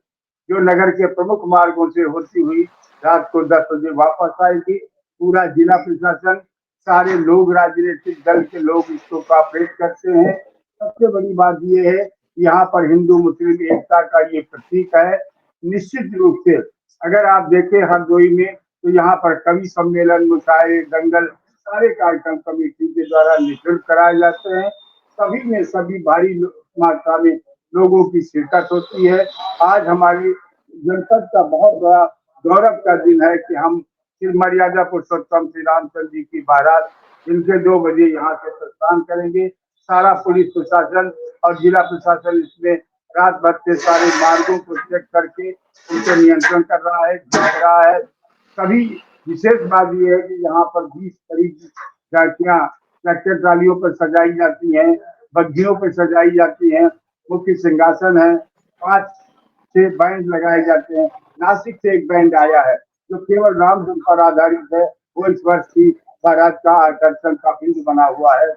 जो नगर के प्रमुख मार्गों से होती हुई रात को 10 बजे वापस आएगी। पूरा जिला प्रशासन, सारे लोग, राजनीतिक दल के लोग इसको कॉपरेट करते हैं। सबसे बड़ी बात यह है, यहाँ पर हिंदू मुस्लिम एकता का ये प्रतीक है। निश्चित रूप से अगर आप देखें हरदोई में, तो यहाँ पर कवि सम्मेलन, मुशायरे, दंगल, सारे कार्यक्रम कमेटी के द्वारा निःशुल्क कराए जाते हैं। सभी में सभी भारी मात्रा में लोगों की शिरकत होती है। आज हमारी जनपद का बहुत बड़ा गौरव का दिन है कि हम श्री मर्यादा पुरुषोत्तम श्री रामचंद्र जी की बारात दिन के 2 बजे यहाँ से प्रस्थान करेंगे। सारा पुलिस प्रशासन और जिला प्रशासन इसमें रात भर से सारे मार्गों को चेक करके उनके नियंत्रण कर रहा है, देख रहा है। सभी विशेष बात यह है कि यहाँ पर 20 करीब झांकियां ट्रैक्टर ट्रालियों पर सजाई जाती हैं, बग्घियों पर सजाई जाती हैं, मुख्य सिंहासन है, 5-6 बैंड लगाए जाते हैं। नासिक से एक बैंड आया है जो केवल राम धुन पर आधारित है, वो इस वर्ष की बारात का आकर्षण का बिंदु बना हुआ है।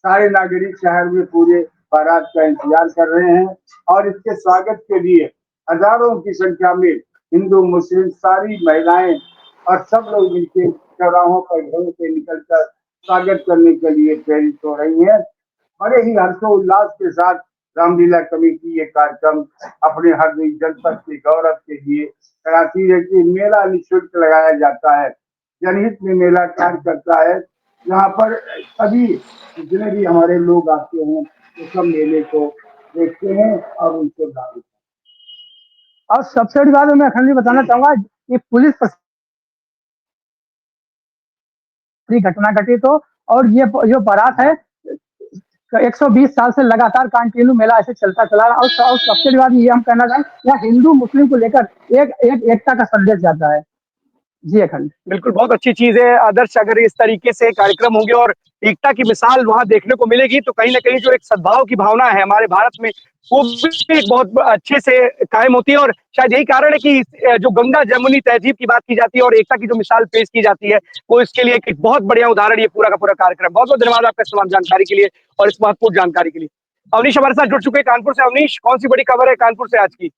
सारे नागरिक शहर में पूरे बारात का इंतजार कर रहे हैं और इसके स्वागत के लिए हजारों की संख्या में हिंदू मुस्लिम सारी महिलाएं और सब लोग मिलकर चौराहों पर घरों से निकलकर स्वागत करने के लिए प्रेरित हो रही हैं। बड़े ही हर्षोल्लास के साथ रामलीला कमेटी ये कार्यक्रम अपने हरदोई जनपद के गौरव के लिए कराती है कि मेला निःशुल्क लगाया जाता है, जनहित में मेला कार्य करता है। यहाँ पर सभी जितने भी हमारे लोग आते हैं वो सब मेले को देखते हैं और उनको लाभ। और सबसे बड़ी बात मैं अखंड जी बताना चाहूंगा कि पुलिस घटना घटी तो, और ये जो बारात है 120 साल से लगातार कंटिन्यू मेला ऐसे चलता चला रहा। और सबसे बड़ी बात ये हम कहना चाहेंगे, यहाँ हिंदू मुस्लिम को लेकर एक एकता का संदेश जाता है। जी अखंड, बिल्कुल, बहुत अच्छी चीज है आदर्श। अगर इस तरीके से कार्यक्रम होंगे और एकता की मिसाल वहां देखने को मिलेगी तो कहीं ना कहीं जो एक सद्भाव की भावना है हमारे भारत में वो भी एक बहुत अच्छे से कायम होती है। और शायद यही कारण है कि जो गंगा जमुनी तहजीब की बात की जाती है और एकता की जो मिसाल पेश की जाती है वो इसके लिए एक बहुत बढ़िया उदाहरण ये पूरा का पूरा कार्यक्रम। बहुत बहुत धन्यवाद आपका तमाम जानकारी के लिए और इस महत्वपूर्ण जानकारी के लिए। अवनीश हमारे साथ जुड़ चुके हैं कानपुर से। अवनीश, कौन सी बड़ी खबर है कानपुर से आज की?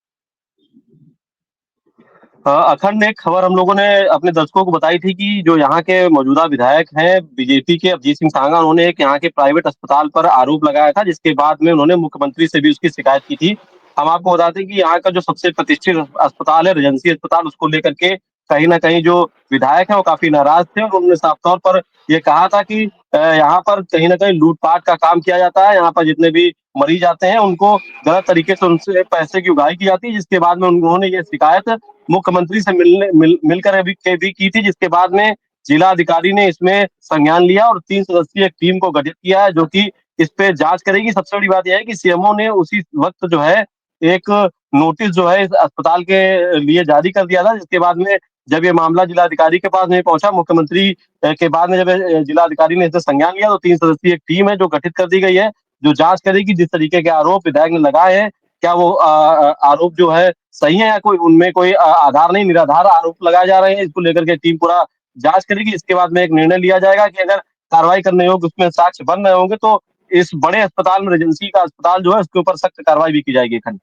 अखंड, एक खबर हम लोगों ने अपने दर्शकों को बताई थी कि जो यहाँ के मौजूदा विधायक हैं बीजेपी के अभिजीत सिंह सांगा, उन्होंने एक यहाँ के प्राइवेट अस्पताल पर आरोप लगाया था, जिसके बाद में उन्होंने मुख्यमंत्री से भी उसकी शिकायत की थी। हम आपको बताते हैं कि यहाँ का जो सबसे प्रतिष्ठित अस्पताल है रेजेंसी अस्पताल, उसको लेकर के कहीं ना कहीं जो विधायक है वो काफी नाराज थे और उन्होंने साफ तौर पर ये कहा था कि यहाँ पर कहीं ना कहीं लूटपाट का काम किया जाता है। यहाँ पर जितने भी मरीज आते हैं उनको गलत तरीके से उनसे पैसे की उगाही की जाती है, जिसके बाद में उन्होंने ये शिकायत मुख्यमंत्री से मिलकर भी की थी, जिसके बाद में जिलाधिकारी ने इसमें संज्ञान लिया और 3 सदस्यीय एक टीम को गठित किया है, जो कि इस पे जांच करेगी। सबसे बड़ी बात यह है कि सीएमओ ने उसी वक्त जो है एक नोटिस जो है इस अस्पताल के लिए जारी कर दिया था, जिसके बाद में जब ये मामला जिलाधिकारी के पास नहीं पहुंचा, मुख्यमंत्री के बाद में जब जिलाधिकारी ने इससे संज्ञान लिया, तो 3 सदस्यीय एक टीम है जो गठित कर दी गई है, जो जांच करेगी जिस तरीके के आरोप विधायक ने लगाए हैं, क्या वो आरोप जो है सही है या कोई उनमें कोई आधार नहीं, निराधार आरोप लगाए जा रहे हैं। इसको लेकर के टीम पूरा जांच करेगी। इसके बाद में एक निर्णय लिया जाएगा कि अगर कार्रवाई करने योग्य उसमें साक्ष्य बन रहे होंगे, तो इस बड़े अस्पताल में, रेजेंसी का अस्पताल जो है, उसके ऊपर सख्त कार्रवाई भी की जाएगी। खंड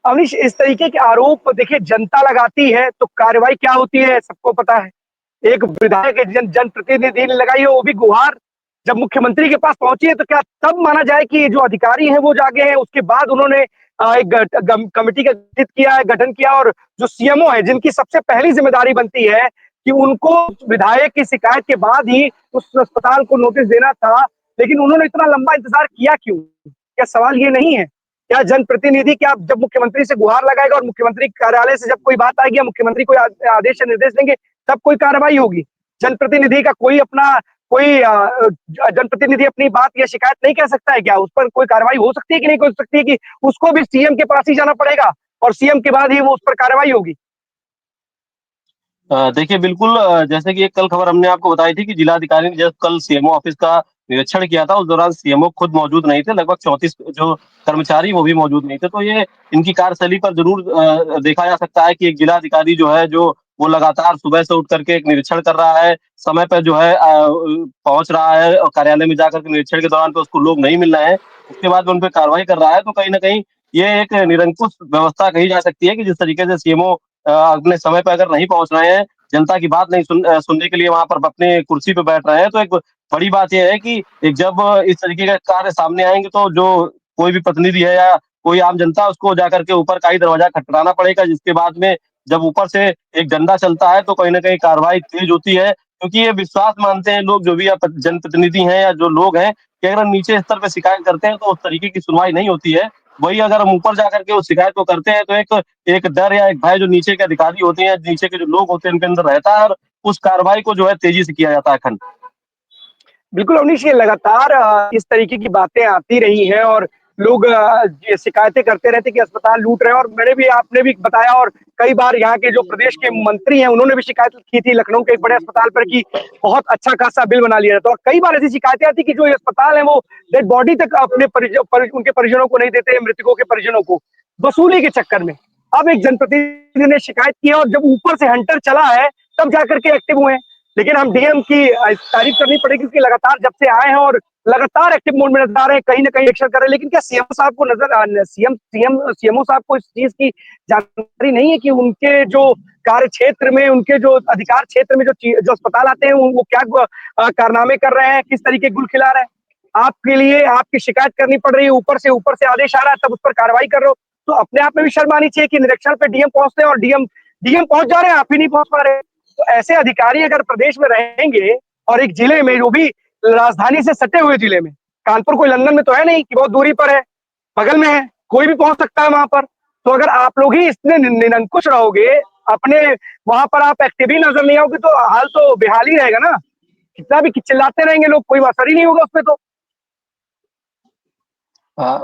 अवनीश, इस तरीके के आरोप देखिए जनता लगाती है तो कार्रवाई क्या होती है सबको पता है। एक विधायक जनप्रतिनिधि ने लगाई है, वो भी गुहार जब मुख्यमंत्री के पास पहुंची है, तो क्या तब माना जाए कि जो अधिकारी हैं वो जागे हैं? उसके बाद उन्होंने एक कमेटी का गठन किया और जो सीएमओ है, जिनकी सबसे पहली जिम्मेदारी बनती है कि उनको विधायक की शिकायत के बाद ही उस अस्पताल को नोटिस देना था, लेकिन उन्होंने इतना लंबा इंतजार किया क्यों? क्या सवाल ये नहीं है? क्या जनप्रतिनिधि क्या जब मुख्यमंत्री से गुहार लगाएगा और मुख्यमंत्री कार्यालय से जब कोई बात आएगी या मुख्यमंत्री कोई आदेश या निर्देश देंगे तब कोई कार्रवाई होगी? जनप्रतिनिधि का कोई जनप्रतिनिधि अपनी बात या शिकायत नहीं कह सकता है क्या? उस पर कोई कार्रवाई हो सकती है कि नहीं हो सकती है कि उसको भी सीएम के पास ही जाना पड़ेगा और सीएम के बाद ही वो उस पर कार्रवाई होगी? देखिए बिल्कुल, जैसे कि एक कल खबर हमने आपको बताई थी कि जिलाधिकारी ने जब कल सीएमओ ऑफिस का निरीक्षण किया था, उस दौरान सीएमओ खुद मौजूद नहीं थे। लगभग 34 जो कर्मचारी वो भी मौजूद नहीं थे। तो ये इनकी कार्यशैली पर जरूर देखा जा सकता है कि एक जिलाधिकारी जो है, जो वो लगातार सुबह से उठ करके एक निरीक्षण कर रहा है, समय पर जो है पहुंच रहा है और कार्यालय में जाकर के निरीक्षण के दौरान पे उसको लोग नहीं मिल रहे हैं, उसके बाद में उन पे कार्रवाई कर रहा है। तो कहीं ना कहीं ये एक निरंकुश व्यवस्था कही जा सकती है कि जिस तरीके से सीएमओ अपने समय पर अगर नहीं पहुंच रहे हैं, जनता की बात नहीं सुनने के लिए वहां पर अपने कुर्सी पे बैठ रहे हैं, तो एक बड़ी बात यह है कि एक जब इस तरीके का कार्य सामने आएंगे, तो जो कोई भी प्रतिनिधि है या कोई आम जनता, उसको जाकर के ऊपर का ही दरवाजा खटखटाना पड़ेगा, जिसके बाद में जब ऊपर से एक डंडा चलता है तो कहीं ना कहीं कार्रवाई तेज होती है। क्योंकि ये विश्वास मानते हैं लोग, जो भी जनप्रतिनिधि हैं या जो लोग हैं, कि अगर हम नीचे स्तर पे शिकायत करते हैं तो उस तरीके की सुनवाई नहीं होती है। वही अगर हम ऊपर जाकर के उस शिकायत को करते हैं, तो एक एक डर या एक भय जो नीचे के अधिकारी होते हैं, नीचे के जो लोग होते हैं, उनके अंदर रहता है और उस कार्रवाई को जो है तेजी से किया जाता है। खंड बिल्कुल अवनीश, ये लगातार इस तरीके की बातें आती रही हैं और लोग ये शिकायतें करते रहते कि अस्पताल लूट रहे हैं। और मैंने भी, आपने भी बताया, और कई बार यहाँ के जो प्रदेश के मंत्री हैं उन्होंने भी शिकायत की थी लखनऊ के एक बड़े अस्पताल पर कि बहुत अच्छा खासा बिल बना लिया जाता है। और कई बार ऐसी शिकायतें आती कि जो ये अस्पताल है वो डेड बॉडी तक अपने उनके परिजनों को नहीं देते, मृतकों के परिजनों को, वसूली के चक्कर में। अब एक जनप्रतिनिधि ने शिकायत की है और जब ऊपर से हंटर चला है तब जाकर के एक्टिव हुए हैं। लेकिन हम डीएम की तारीफ करनी पड़ेगी क्योंकि लगातार जब से आए हैं और लगातार एक्टिव मोड में नजर आ रहे हैं, कहीं ना कहीं एक्शन कर रहे हैं। लेकिन क्या सीएमओ साहब को सीएमओ साहब को इस चीज की जानकारी नहीं है कि उनके जो कार्य क्षेत्र में, उनके जो अधिकार क्षेत्र में जो अस्पताल आते हैं वो क्या कारनामे कर रहे हैं, किस तरीके गुल खिला रहे हैं? आपके लिए आपकी शिकायत करनी पड़ रही है, ऊपर से आदेश आ रहा है, तब उस पर कार्रवाई कर रहे हो, तो अपने आप में भी शर्म आनी चाहिए कि निरीक्षण पे डीएम पहुंचते हैं और डीएम पहुंच जा रहे हैं, आप ही नहीं पहुंच पा रहे। तो ऐसे अधिकारी अगर प्रदेश में रहेंगे और एक जिले में, जो भी राजधानी से सटे हुए जिले में, कानपुर कोई लंदन में तो है नहीं कि बहुत दूरी पर है, बगल में है, कोई भी पहुंच सकता है वहां पर। तो अगर आप लोग ही इतने निरंकुश रहोगे, अपने वहां पर आप एक्टिव ही नजर नहीं आओगे, तो हाल तो बेहाल ही रहेगा ना। कितना भी चिल्लाते रहेंगे लोग, कोई असर ही नहीं होगा उसपे। तो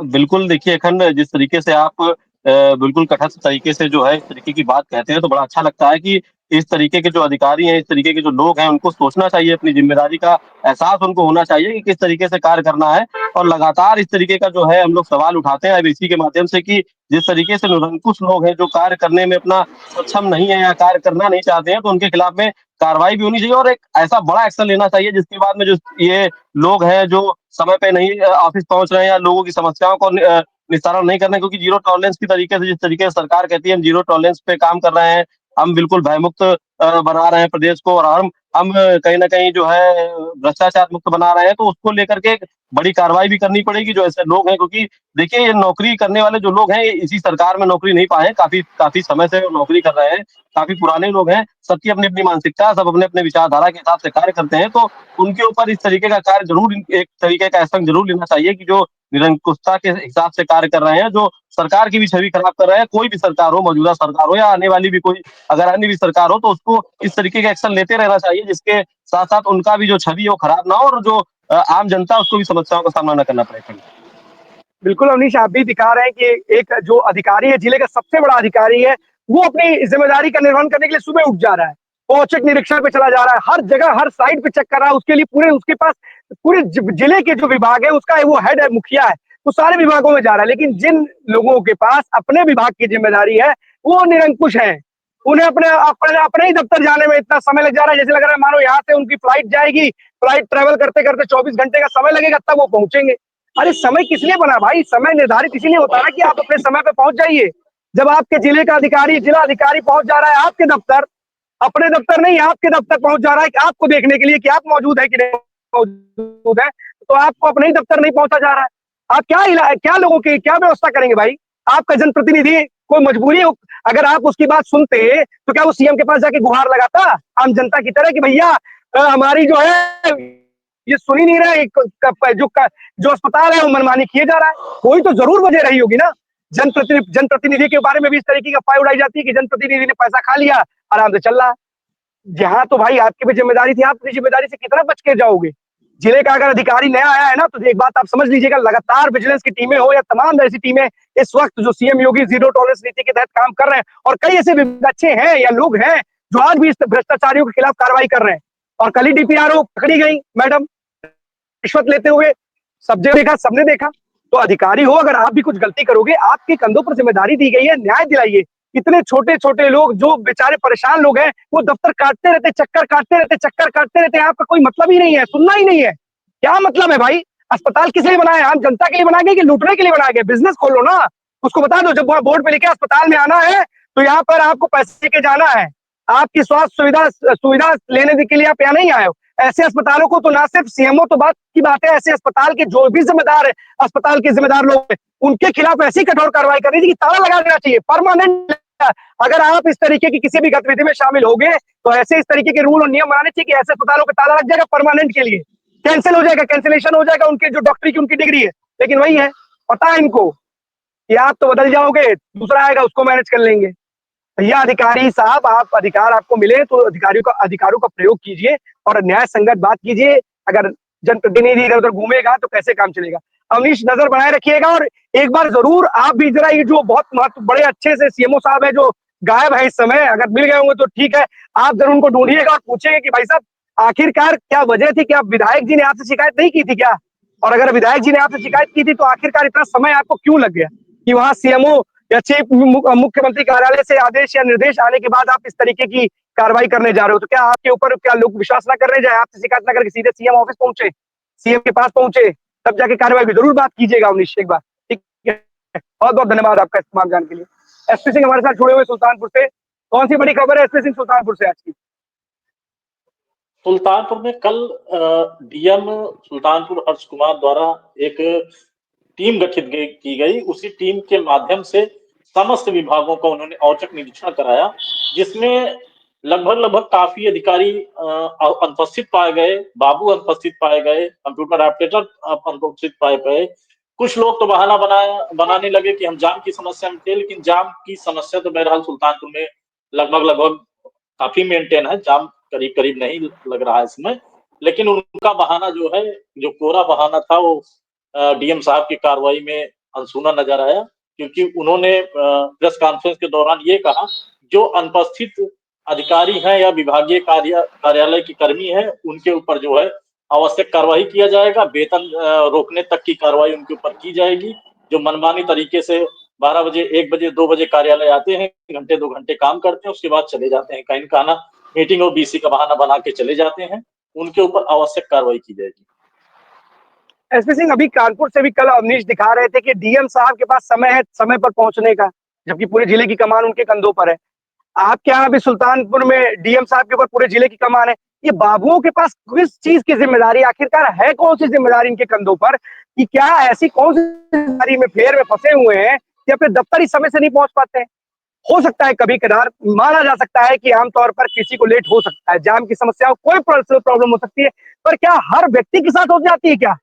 बिल्कुल, देखिए अखंड, जिस तरीके से आप बिल्कुल तटस्थ तरीके से जो है इस तरीके की बात कहते हैं, तो बड़ा अच्छा लगता है कि इस तरीके के जो अधिकारी हैं, इस तरीके के जो लोग हैं, उनको सोचना चाहिए, अपनी जिम्मेदारी का एहसास उनको होना चाहिए कि किस तरीके से कार्य करना है। और लगातार इस तरीके का जो है हम लोग सवाल उठाते हैं अब इसी के माध्यम से कि जिस तरीके से निरंकुश लोग हैं, जो कार्य करने में अपना सक्षम नहीं है या कार्य करना नहीं चाहते हैं, तो उनके खिलाफ में कार्रवाई भी होनी चाहिए और एक ऐसा बड़ा एक्शन लेना चाहिए जिसके बाद में जो ये लोग हैं, जो समय पे नहीं ऑफिस पहुंच रहे हैं या लोगों की समस्याओं को निस्तारण नहीं करना है, क्योंकि जीरो टॉलरेंस की तरीके से, जिस तरीके से सरकार कहती है हम जीरो टॉलरेंस पे काम कर रहे हैं, हम बिल्कुल भयमुक्त बना रहे हैं प्रदेश को, और हम कहीं ना कहीं जो है भ्रष्टाचार मुक्त बना रहे हैं, तो उसको लेकर के एक बड़ी कार्रवाई भी करनी पड़ेगी जो ऐसे लोग हैं। क्योंकि देखिए, ये नौकरी करने वाले जो लोग हैं, इसी सरकार में नौकरी नहीं पाए, काफी काफी समय से नौकरी कर रहे हैं, काफी पुराने लोग हैं, सबकी अपनी अपनी मानसिकता, सब अपने अपने विचारधारा के हिसाब से कार्य करते हैं। तो उनके ऊपर इस तरीके का कार्य जरूर, एक तरीके का एक्शन जरूर लेना चाहिए कि जो निरंकुशता के हिसाब से कार्य कर रहे हैं, जो सरकार की भी छवि खराब कर रहे हैं। कोई भी सरकार हो, मौजूदा सरकार हो या आने वाली भी कोई अगर अन्य भी सरकार हो, तो उसको इस तरीके का एक्शन लेते रहना चाहिए, जिसके साथ साथ उनका भी जो छवि है वो खराब ना हो और जो आम जनता उसको भी समस्याओं का सामना न करना पड़े। बिल्कुल अवनीश, आप भी दिखा रहे हैं कि एक जो अधिकारी है, जिले का सबसे बड़ा अधिकारी है, वो अपनी जिम्मेदारी का निर्वहन करने के लिए सुबह उठ जा रहा है, औचक निरीक्षण पे चला जा रहा है, हर जगह हर साइड पे चेक कर रहा है। उसके लिए पूरे उसके पास पूरे जिले के जो विभाग है उसका वो हेड है, मुखिया है, वो सारे विभागों में जा रहा है। लेकिन जिन लोगों के पास अपने विभाग की जिम्मेदारी है वो निरंकुश है, उन्हें अपने अपने अपने ही दफ्तर जाने में इतना समय लग जा रहा है, जैसे लग रहा है मानो यहाँ से उनकी फ्लाइट जाएगी, फ्लाइट ट्रेवल करते करते 24 घंटे का समय लगेगा तब वो पहुंचेंगे। अरे समय किस लिए बना भाई? समय निर्धारित इसीलिए होता है कि आप अपने समय पे पहुंच जाइए। जब आपके जिले का अधिकारी, जिला अधिकारी पहुंच जा रहा है आपके दफ्तर, अपने दफ्तर नहीं आपके दफ्तर पहुंच जा रहा है कि आपको देखने के लिए कि आप मौजूद है कि नहीं मौजूद है, तो आपको अपने ही दफ्तर नहीं पहुंचा जा रहा है। आप क्या लोगों की क्या व्यवस्था करेंगे भाई? आपका जनप्रतिनिधि कोई मजबूरी हो, अगर आप उसकी बात सुनते तो क्या वो सीएम के पास जाके गुहार लगाता आम जनता की तरह कि भैया हमारी जो है ये सुन ही नहीं रहा है, जो अस्पताल है वो मनमानी किए जा रहा है? कोई तो जरूर वजह रही होगी ना। जनप्रतिनिधि के बारे में भी इस तरीके की अफवाह उड़ाई जाती है कि जनप्रतिनिधि ने पैसा खा लिया, आराम से चल रहा है। जहां तो भाई आपकी भी जिम्मेदारी थी, आप अपनी जिम्मेदारी से कितना बच के जाओगे? जिले का अगर अधिकारी नया आया है ना, तो एक बात आप समझ लीजिएगा, लगातार विजिलेंस की टीमें हो या तमाम ऐसी टीमें इस वक्त जो सीएम योगी जीरो टॉलरेंस नीति के तहत काम कर रहे हैं, और कई ऐसे अच्छे हैं या लोग हैं जो आज भी इस भ्रष्टाचारियों के खिलाफ कार्रवाई कर रहे हैं। और कल ही डीपीआरओ पकड़ी गई मैडम रिश्वत लेते हुए, सब जगह देखा, सबने देखा। तो अधिकारी हो, अगर आप भी कुछ गलती करोगे, आपके कंधों पर जिम्मेदारी दी गई है, न्याय दिलाइए। इतने छोटे छोटे लोग जो बेचारे परेशान लोग हैं, वो दफ्तर काटते रहते, चक्कर काटते रहते हैं, आपका कोई मतलब ही नहीं है, सुनना ही नहीं है। क्या मतलब है भाई? अस्पताल किस लिए बनाया है? आम जनता के लिए बनाया गया कि लूटने के लिए बनाया गया? बिजनेस खोलो ना, उसको बता दो, जब बोर्ड पे लिखे अस्पताल में आना है तो यहाँ पर आपको पैसे के जाना है, आपकी स्वास्थ्य सुविधा लेने के लिए आप यहाँ नहीं आए हो। ऐसे अस्पतालों को तो ना सिर्फ सीएमओ तो बात की बात है, ऐसे अस्पताल के जो भी जिम्मेदार है, अस्पताल के जिम्मेदार लोग हैं, उनके खिलाफ ऐसी कठोर कार्रवाई करनी चाहिए कि ताला लगा देना चाहिए परमानेंट। अगर आप इस तरीके की किसी भी गतिविधि में शामिल हो गए तो ऐसे इस तरीके के रूल और नियम बनाने चाहिए कि ऐसे अस्पतालों पे ताला लग जाएगा परमानेंट के लिए, कैंसिल हो जाएगा, कैंसिलेशन हो जाएगा उनके जो डॉक्टरी की उनकी डिग्री है। लेकिन वही है, पता है इनको कि आप तो बदल जाओगे, दूसरा आएगा उसको मैनेज कर लेंगे। भैया अधिकारी साहब, आप अधिकार आपको मिले तो अधिकारों का प्रयोग कीजिए और न्याय संगत बात कीजिए। अगर जनप्रतिनिधि इधर उधर घूमेगा तो कैसे काम चलेगा? अवनीश, नजर बनाए रखिएगा। और एक बार जरूर आप भी जरा, ये जो बहुत महत्व बड़े अच्छे से सीएमओ साहब है जो गायब है इस समय, अगर मिल गए होंगे तो ठीक है, आप जरूर उनको ढूंढिएगा और पूछेंगे कि भाई साहब आखिरकार क्या वजह थी? क्या विधायक जी ने आपसे शिकायत नहीं की थी क्या? और अगर विधायक जी ने आपसे शिकायत की थी तो आखिरकार इतना समय आपको क्यों लग गया कि वहां सीएमओ या चीफ मुख्यमंत्री कार्यालय से आदेश या निर्देश आने के बाद आप इस तरीके की कार्रवाई करने जा रहे हो? तो क्या आपके ऊपर क्या लोग विश्वास ना कर रहे जाए, आपसे शिकायत ना करके सीधे सीएम ऑफिस पहुंचे, सीएम के पास पहुंचे, तब जाके कार्रवाई की जरूर बात कीजिएगा अवनीश एक बार, ठीक है? बहुत बहुत धन्यवाद आपका इस्तेमाल जानने के लिए। एसपी सिंह हमारे साथ जुड़े हुए सुल्तानपुर से। कौन सी बड़ी खबर है एसपी सिंह सुल्तानपुर से आज की? सुल्तानपुर में कल डीएम सुल्तानपुर हर्ष कुमार द्वारा एक टीम गठित की गई। उसी टीम के माध्यम से समस्त विभागों का उन्होंने औचक निरीक्षण कराया, जिसमें लगभग काफी अधिकारी अनुपस्थित पाए गए, बाबू अनुपस्थित पाए गए, कंप्यूटर ऑपरेटर अनुपस्थित पाए गए। कुछ लोग तो बहाना बनाने लगे कि हम जाम की समस्या में थे, लेकिन जाम की समस्या तो बहरहाल सुल्तानपुर में लगभग काफी मेंटेन है, जाम करीब नहीं लग रहा है इसमें। लेकिन उनका बहाना जो है, जो कोरा बहाना था, वो डीएम साहब की कार्रवाई में अनसुना नजर आया, क्योंकि उन्होंने प्रेस कॉन्फ्रेंस के दौरान ये कहा जो अनुपस्थित अधिकारी हैं या विभागीय कार्यालय के कर्मी हैं उनके ऊपर जो है आवश्यक कार्रवाई किया जाएगा, वेतन रोकने तक की कार्रवाई उनके ऊपर की जाएगी। जो मनमानी तरीके से 12 बजे 1 बजे 2 बजे कार्यालय आते हैं, घंटे 2 घंटे काम करते हैं, उसके बाद चले जाते हैं, कहीं खाना मीटिंग और बीसी का बहाना बना के चले जाते हैं, उनके ऊपर आवश्यक कार्रवाई की जाएगी। एसपी सिंह, अभी कानपुर से भी कल अवनीश दिखा रहे थे कि डीएम साहब के पास समय है समय पर पहुंचने का, जबकि पूरे जिले की कमान उनके कंधों पर है। आपके यहाँ भी सुल्तानपुर में डीएम साहब के ऊपर पूरे जिले की कमान है। ये बाबुओं के पास किस चीज की जिम्मेदारी आखिरकार है? कौन सी जिम्मेदारी इनके कंधों पर? कि क्या ऐसी कौन सी जिम्मेदारी में फेर में फंसे हुए हैं कि अपने दफ्तर ही समय से नहीं पहुंच पाते हैं? हो सकता है कभी कदार, माना जा सकता है कि आमतौर पर किसी को लेट हो सकता है, जाम की समस्या कोई प्रॉब्लम हो सकती है, पर क्या हर व्यक्ति के साथ हो जाती है क्या?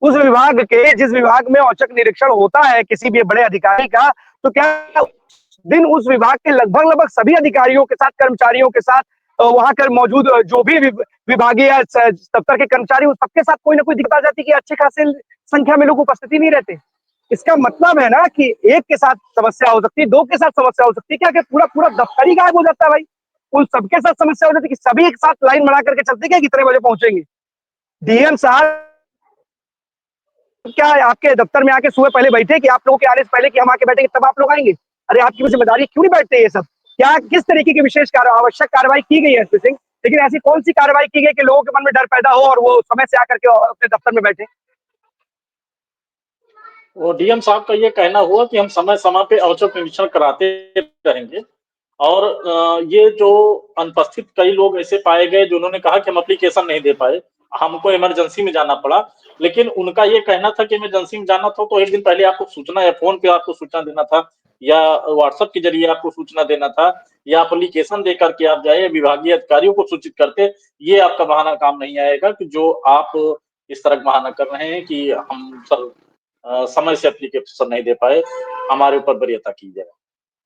उस विभाग के, जिस विभाग में औचक निरीक्षण होता है किसी भी बड़े अधिकारी का, तो क्या उस दिन उस विभाग के लगभग सभी अधिकारियों के साथ, कर्मचारियों के साथ, वहां कर मौजूद जो भी विभागीय दफ्तर के कर्मचारी, उस सबके साथ कोई ना कोई दिक्कत आ जाती कि अच्छे खासे संख्या में लोग उपस्थिति नहीं रहते। इसका मतलब है ना कि एक के साथ समस्या हो सकती है, दो के साथ समस्या हो सकती है, क्या कि पूरा पूरा दफ्तर ही गायब हो जाता है भाई। उन सबके साथ समस्या हो जाती है कि सभी एक साथ लाइन बना करके चलते क्या कितने बजे पहुंचेंगे। डीएम साहब क्या आपके दफ्तर में आके सुबह पहले बैठे कि आप लोगों के आने से पहले कि हम आके बैठेंगे तब आप लोग आएंगे? अरे आपकी जिम्मेदारी क्यों नहीं बैठते ये सब? क्या किस तरीके की विशेष आवश्यक कार्रवाई की गई है एसपी सिंह? लेकिन ऐसी कौन सी कार्रवाई की गई कि लोगों के मन में डर पैदा हो और वो समय से आकर के अपने दफ्तर में बैठे? वो डीएम साहब का ये कहना हुआ कि हम समय समय पे औचक निरीक्षण कराते रहेंगे और ये जो अनुपस्थित कई लोग ऐसे पाए गए जिन्होंने कहा कि हम एप्लीकेशन नहीं दे पाए, हमको इमरजेंसी में जाना पड़ा। लेकिन उनका ये कहना था कि इमरजेंसी में जाना था तो एक दिन पहले आपको सूचना या फोन पे आपको सूचना देना था या व्हाट्सएप के जरिए आपको सूचना देना था या एप्लीकेशन दे करके आप जाए, विभागीय अधिकारियों को सूचित करते। ये आपका बहाना काम नहीं आएगा कि जो आप इस तरह का बहाना कर रहे हैं कि हम सर समय से एप्लीकेशन नहीं दे पाए, हमारे ऊपर वरीयता की जाए।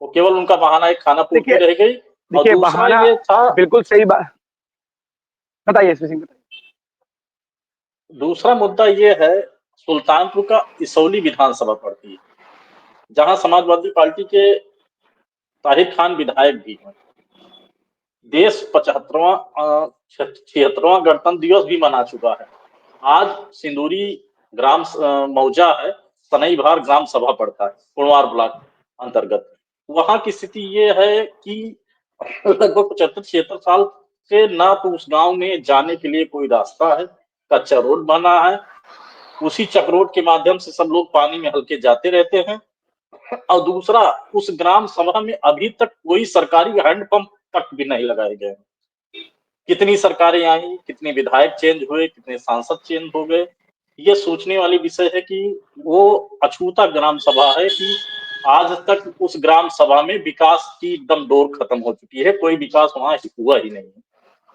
वो केवल उनका बहाना एक खाना पूर्ति रह गई। और देखिए दूसरा बहाना ये था, बिल्कुल सही बात, बताइए एसपी सिंह बताइए। दूसरा मुद्दा ये है, सुल्तानपुर का इसौली विधानसभा पड़ती है, जहां समाजवादी पार्टी के ताहिर खान विधायक भी हैं। देश 76वां गणतंत्र दिवस भी मना चुका है। आज सिंदूरी ग्राम मौजा है, सनईभार ग्राम सभा पड़ता है कुड़वार ब्लॉक अंतर्गत। वहां की स्थिति ये है कि लगभग 75-76 साल से ना तो उस गांव में जाने के लिए कोई रास्ता है, कच्चा रोड बना है, उसी चक्रोड के माध्यम से सब लोग पानी में हल्के जाते रहते हैं। और दूसरा, उस ग्राम सभा में अभी तक कोई सरकारी हैंडपंप तक भी नहीं लगाए गए। कितनी सरकारें आई, कितने विधायक चेंज हुए, कितने सांसद चेंज हो गए, ये सोचने वाली विषय है कि वो अछूता ग्राम सभा है कि आज तक उस ग्राम सभा में विकास की एकदम डोर खत्म हो चुकी है, कोई विकास वहां हुआ ही नहीं।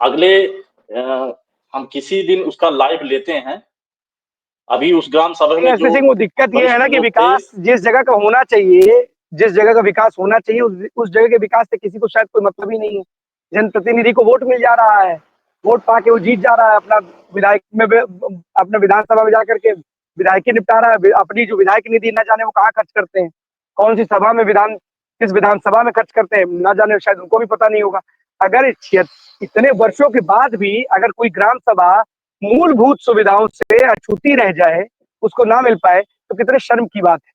अगले हम किसी दिन उसका लाइव लेते हैं। अभी उस ग्राम सभा में एसपी जो सिंह वो दिक्कत ये है ना कि विकास जिस जगह का होना चाहिए, जिस जगह का विकास होना चाहिए उस जगह के विकास से किसी को शायद कोई मतलब ही नहीं है। जनप्रतिनिधि को वोट मिल जा रहा है, वोट पाके वो जीत जा रहा है, अपना विधायक में अपने विधानसभा में जाकर के विधायकी निपटा रहा है। अपनी जो विधायक निधि न जाने वो कहाँ खर्च करते हैं, कौन सी सभा में किस विधानसभा में खर्च करते हैं न जाने, शायद उनको भी पता नहीं होगा। अगर इतने वर्षों के बाद भी अगर कोई ग्राम सभा मूलभूत सुविधाओं से अछूती रह जाए, उसको ना मिल पाए, तो कितने शर्म की बात है।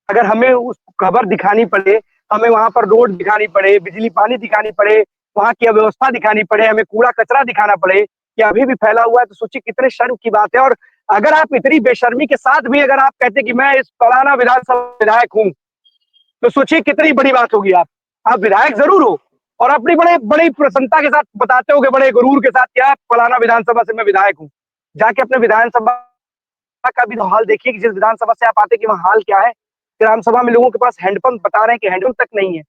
अगर हमें उस खबर दिखानी पड़े, हमें वहां पर रोड दिखानी पड़े, बिजली पानी दिखानी पड़े, वहां की अव्यवस्था दिखानी पड़े, हमें कूड़ा कचरा दिखाना पड़े कि अभी भी फैला हुआ है, तो सोचिए कितने शर्म की बात है। और अगर आप इतनी बेशर्मी के साथ भी अगर आप कहते कि मैं इस फलाना विधानसभा विधायक हूँ, तो सोचिए कितनी बड़ी बात होगी। आप विधायक जरूर हो और अपनी बड़े बड़ी प्रसन्नता के साथ बताते हो कि बड़े गुरूर के साथ क्या फलाना विधानसभा से मैं विधायक हूँ। जाके अपने विधानसभा का भी तो हाल देखिए कि जिस विधानसभा से आप आते कि वहाँ हाल क्या है। ग्राम सभा में लोगों के पास हैंडपंप बता रहे हैं कि हैंडपंप तक नहीं है,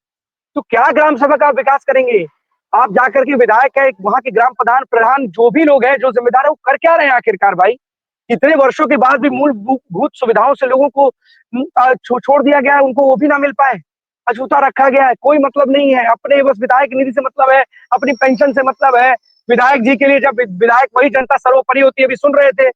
तो क्या ग्राम सभा का विकास करेंगे? आप जाकर के विधायक है, वहां के ग्राम प्रधान जो भी लोग हैं, जो जिम्मेदार है, वो कर क्या रहे हैं आखिरकार भाई? इतने वर्षों के बाद भी मूलभूत सुविधाओं से लोगों को छोड़ दिया गया है, उनको वो भी ना मिल पाए, अछूता रखा गया है, कोई मतलब नहीं है। अपने बस विधायक निधि से मतलब है, अपनी पेंशन से मतलब है। विधायक जी के लिए जब विधायक वही जनता सर्वोपरि होती है, अभी सुन रहे थे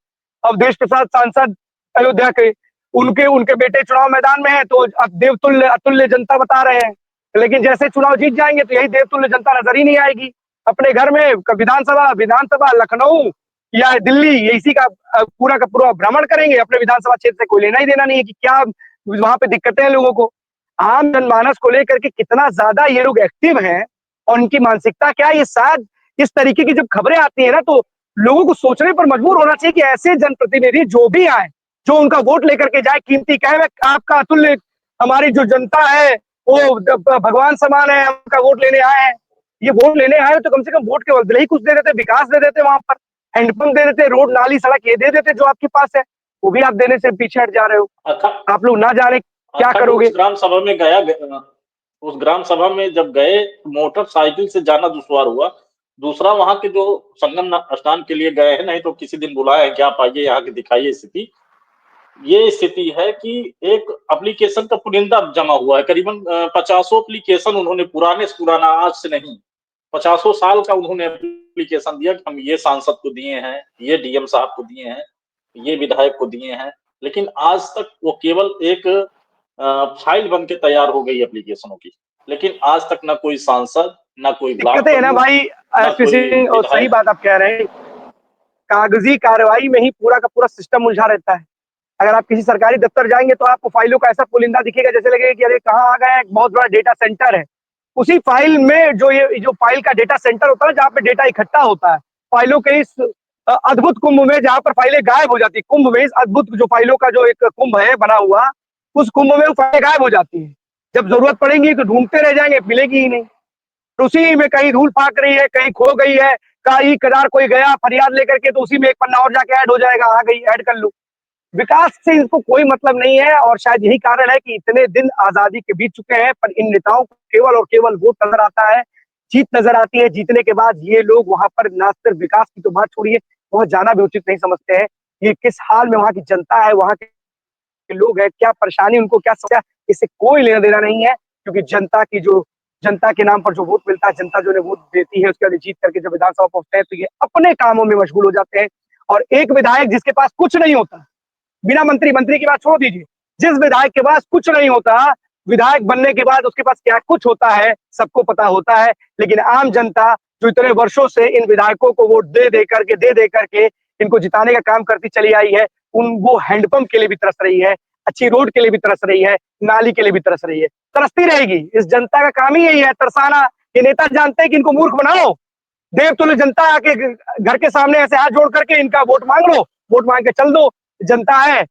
अवधेश प्रसाद सांसद अयोध्या के, उनके बेटे चुनाव मैदान में है, तो अब देवतुल्य अतुल्य जनता बता रहे हैं। लेकिन जैसे चुनाव जीत जाएंगे तो यही देवतुल्य जनता नजर ही नहीं आएगी। अपने घर में विधानसभा लखनऊ या दिल्ली इसी का पूरा भ्रमण करेंगे, अपने विधानसभा क्षेत्र से कोई लेना ही देना नहीं है कि क्या वहां पे दिक्कतें हैं लोगों को। आम जनमानस को लेकर के कितना ज्यादा ये लोग एक्टिव हैं और उनकी मानसिकता क्या है, ये शायद इस तरीके की जब खबरें आती है ना, तो लोगों को सोचने पर मजबूर होना चाहिए कि ऐसे जनप्रतिनिधि जो भी आए, जो उनका वोट लेकर के जाए, कीमती कहे आपका अतुल्य, हमारी जो जनता है वो भगवान समान है, आपका वोट लेने आए हैं। ये वोट लेने आए तो कम से कम वोट के बदले ही कुछ दे देते, विकास दे देते, वहां पर हैंडपंप दे देते, रोड नाली सड़क ये दे देते जो आपके पास है, वो भी आप देने से पीछे हट जा रहे हो। आप लोग ना जाने क्या करोगे। उस ग्राम सभा में उस ग्राम सभा में जब गए मोटरसाइकिल से जाना दुश्वार हुआ। दूसरा वहां के जो संगम स्नान के लिए गए हैं, नहीं तो किसी दिन बुलाए हैं कि आप आइए यहाँ की दिखाइए स्थिति। ये स्थिति है कि एक एप्लीकेशन का पुलिंदा जमा हुआ है, करीबन 50 एप्लीकेशन उन्होंने, पुराने से पुराना, आज से नहीं, 50 साल का उन्होंने एप्लीकेशन दिया कि हम ये सांसद को दिए हैं, ये डीएम साहब को दिए हैं, ये विधायक को दिए हैं, लेकिन आज तक वो केवल एक फाइल बन के तैयार हो गई एप्लीकेशनों की, लेकिन आज तक ना कोई सांसद, ना कोई दिक्कत है ना भाई एसपी सिंह, और सही बात आप कह रहे हैं, कागजी कार्रवाई में ही पूरा का पूरा सिस्टम उलझा रहता है। अगर आप किसी सरकारी दफ्तर जाएंगे तो आपको फाइलों का ऐसा पुलिंदा दिखेगा जैसे लगेगा कि अरे कहाँ आ गए, एक बहुत बड़ा डेटा सेंटर है। उसी फाइल में जो फाइल का डेटा सेंटर होता है, जहाँ पे डेटा इकट्ठा होता है, फाइलों के इस अद्भुत कुंभ में जहाँ पर फाइलें गायब हो जाती है, कुंभ में इस अद्भुत जो फाइलों का जो एक कुंभ है बना हुआ, उस कुंभ में वो फाइलें गायब हो जाती है। जब जरूरत पड़ेगी तो ढूंढते रह जाएंगे, मिलेगी ही नहीं। तो उसी में कहीं धूल फाक रही है, कहीं खो गई है, कहीं कदार कोई गया फरियाद लेकर के, तो उसी में एक पन्ना और जाके ऐड हो जाएगा, आ गई ऐड कर लो। विकास से इनको कोई मतलब नहीं है, और शायद यही कारण है कि इतने दिन आजादी के बीत चुके हैं, पर इन नेताओं को केवल और केवल वोट नजर आता है, जीत नजर आती है। जीतने के बाद ये लोग वहां पर ना सिर्फ विकास की तो बात छोड़िए, वहां जाना भी उचित नहीं समझते हैं। ये किस हाल में वहां की जनता है, वहां के लोग हैं, क्या परेशानी उनको, क्या समस्या, इससे कोई लेना देना नहीं है। क्योंकि जनता के नाम पर जो वोट मिलता है, जनता जो उन्हें वोट देती है, उसके बाद जीत करके जब विधानसभा पहुंचते हैं तो ये अपने कामों में मशगूल हो जाते हैं। और एक विधायक जिसके पास कुछ नहीं होता, बिना मंत्री की बात छोड़ दीजिए, जिस विधायक के पास कुछ नहीं होता, विधायक बनने के बाद उसके पास क्या कुछ होता है सबको पता होता है। लेकिन आम जनता जो इतने वर्षों से इन विधायकों को वोट दे दे करके इनको जिताने का काम करती चली आई है, वो हैंडपंप के लिए भी तरस रही है, अच्छी रोड के लिए भी तरस रही है, नाली के लिए भी तरस रही है, तरसती रहेगी। इस जनता का काम ही यही है, तरसाना। ये नेता जानते हैं कि इनको मूर्ख बनाओ, देवतुल्य जनता आके घर के सामने ऐसे हाथ जोड़ करके इनका वोट मांग लो, वोट मांग के चल दो। जनता है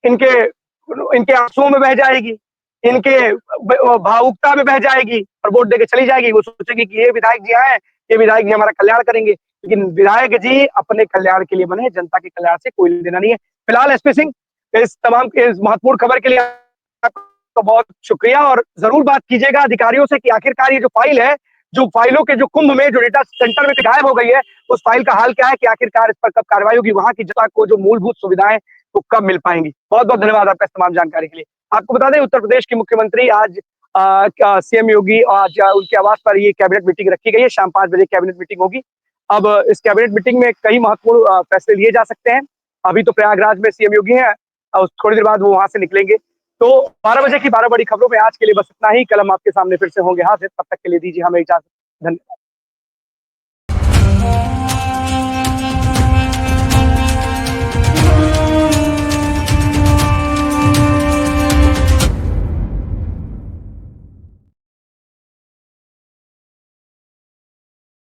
इनके आंसुओं में बह जाएगी, इनके भावुकता में बह जाएगी और वोट देके चली जाएगी। वो सोचेगी कि ये विधायक जी आए, ये विधायक जी हमारा कल्याण करेंगे, लेकिन विधायक जी अपने कल्याण के लिए बने, जनता के कल्याण से कोई लेना नहीं है। फिलहाल एसपी सिंह, इस महत्वपूर्ण खबर के लिए आपका बहुत शुक्रिया, और जरूर बात कीजिएगा अधिकारियों से कि आखिरकार ये जो फाइल है, जो फाइलों के जो कुंभ में जो डेटा सेंटर में गायब हो गई है, उस फाइल का हाल क्या है, कि आखिरकार इस पर कब कार्रवाई होगी, वहां की जनता को जो मूलभूत सुविधाएं वो कब मिल पाएंगी। बहुत बहुत धन्यवाद आपका इस तमाम जानकारी के लिए। आपको बता दें, उत्तर प्रदेश के मुख्यमंत्री आज सीएम योगी, आज उनके आवास पर ये कैबिनेट मीटिंग रखी गई है, शाम 5 बजे कैबिनेट मीटिंग होगी। अब इस कैबिनेट मीटिंग में कई महत्वपूर्ण फैसले लिए जा सकते हैं। अभी तो प्रयागराज में सीएम योगी है, थोड़ी देर बाद वो वहां से निकलेंगे। तो 12 बजे की 12 बड़ी खबरों में आज के लिए बस इतना ही। कल हम आपके सामने फिर से होंगे हाजिर, तब तक के लिए दीजिए हमें इजाजत। धन्यवाद।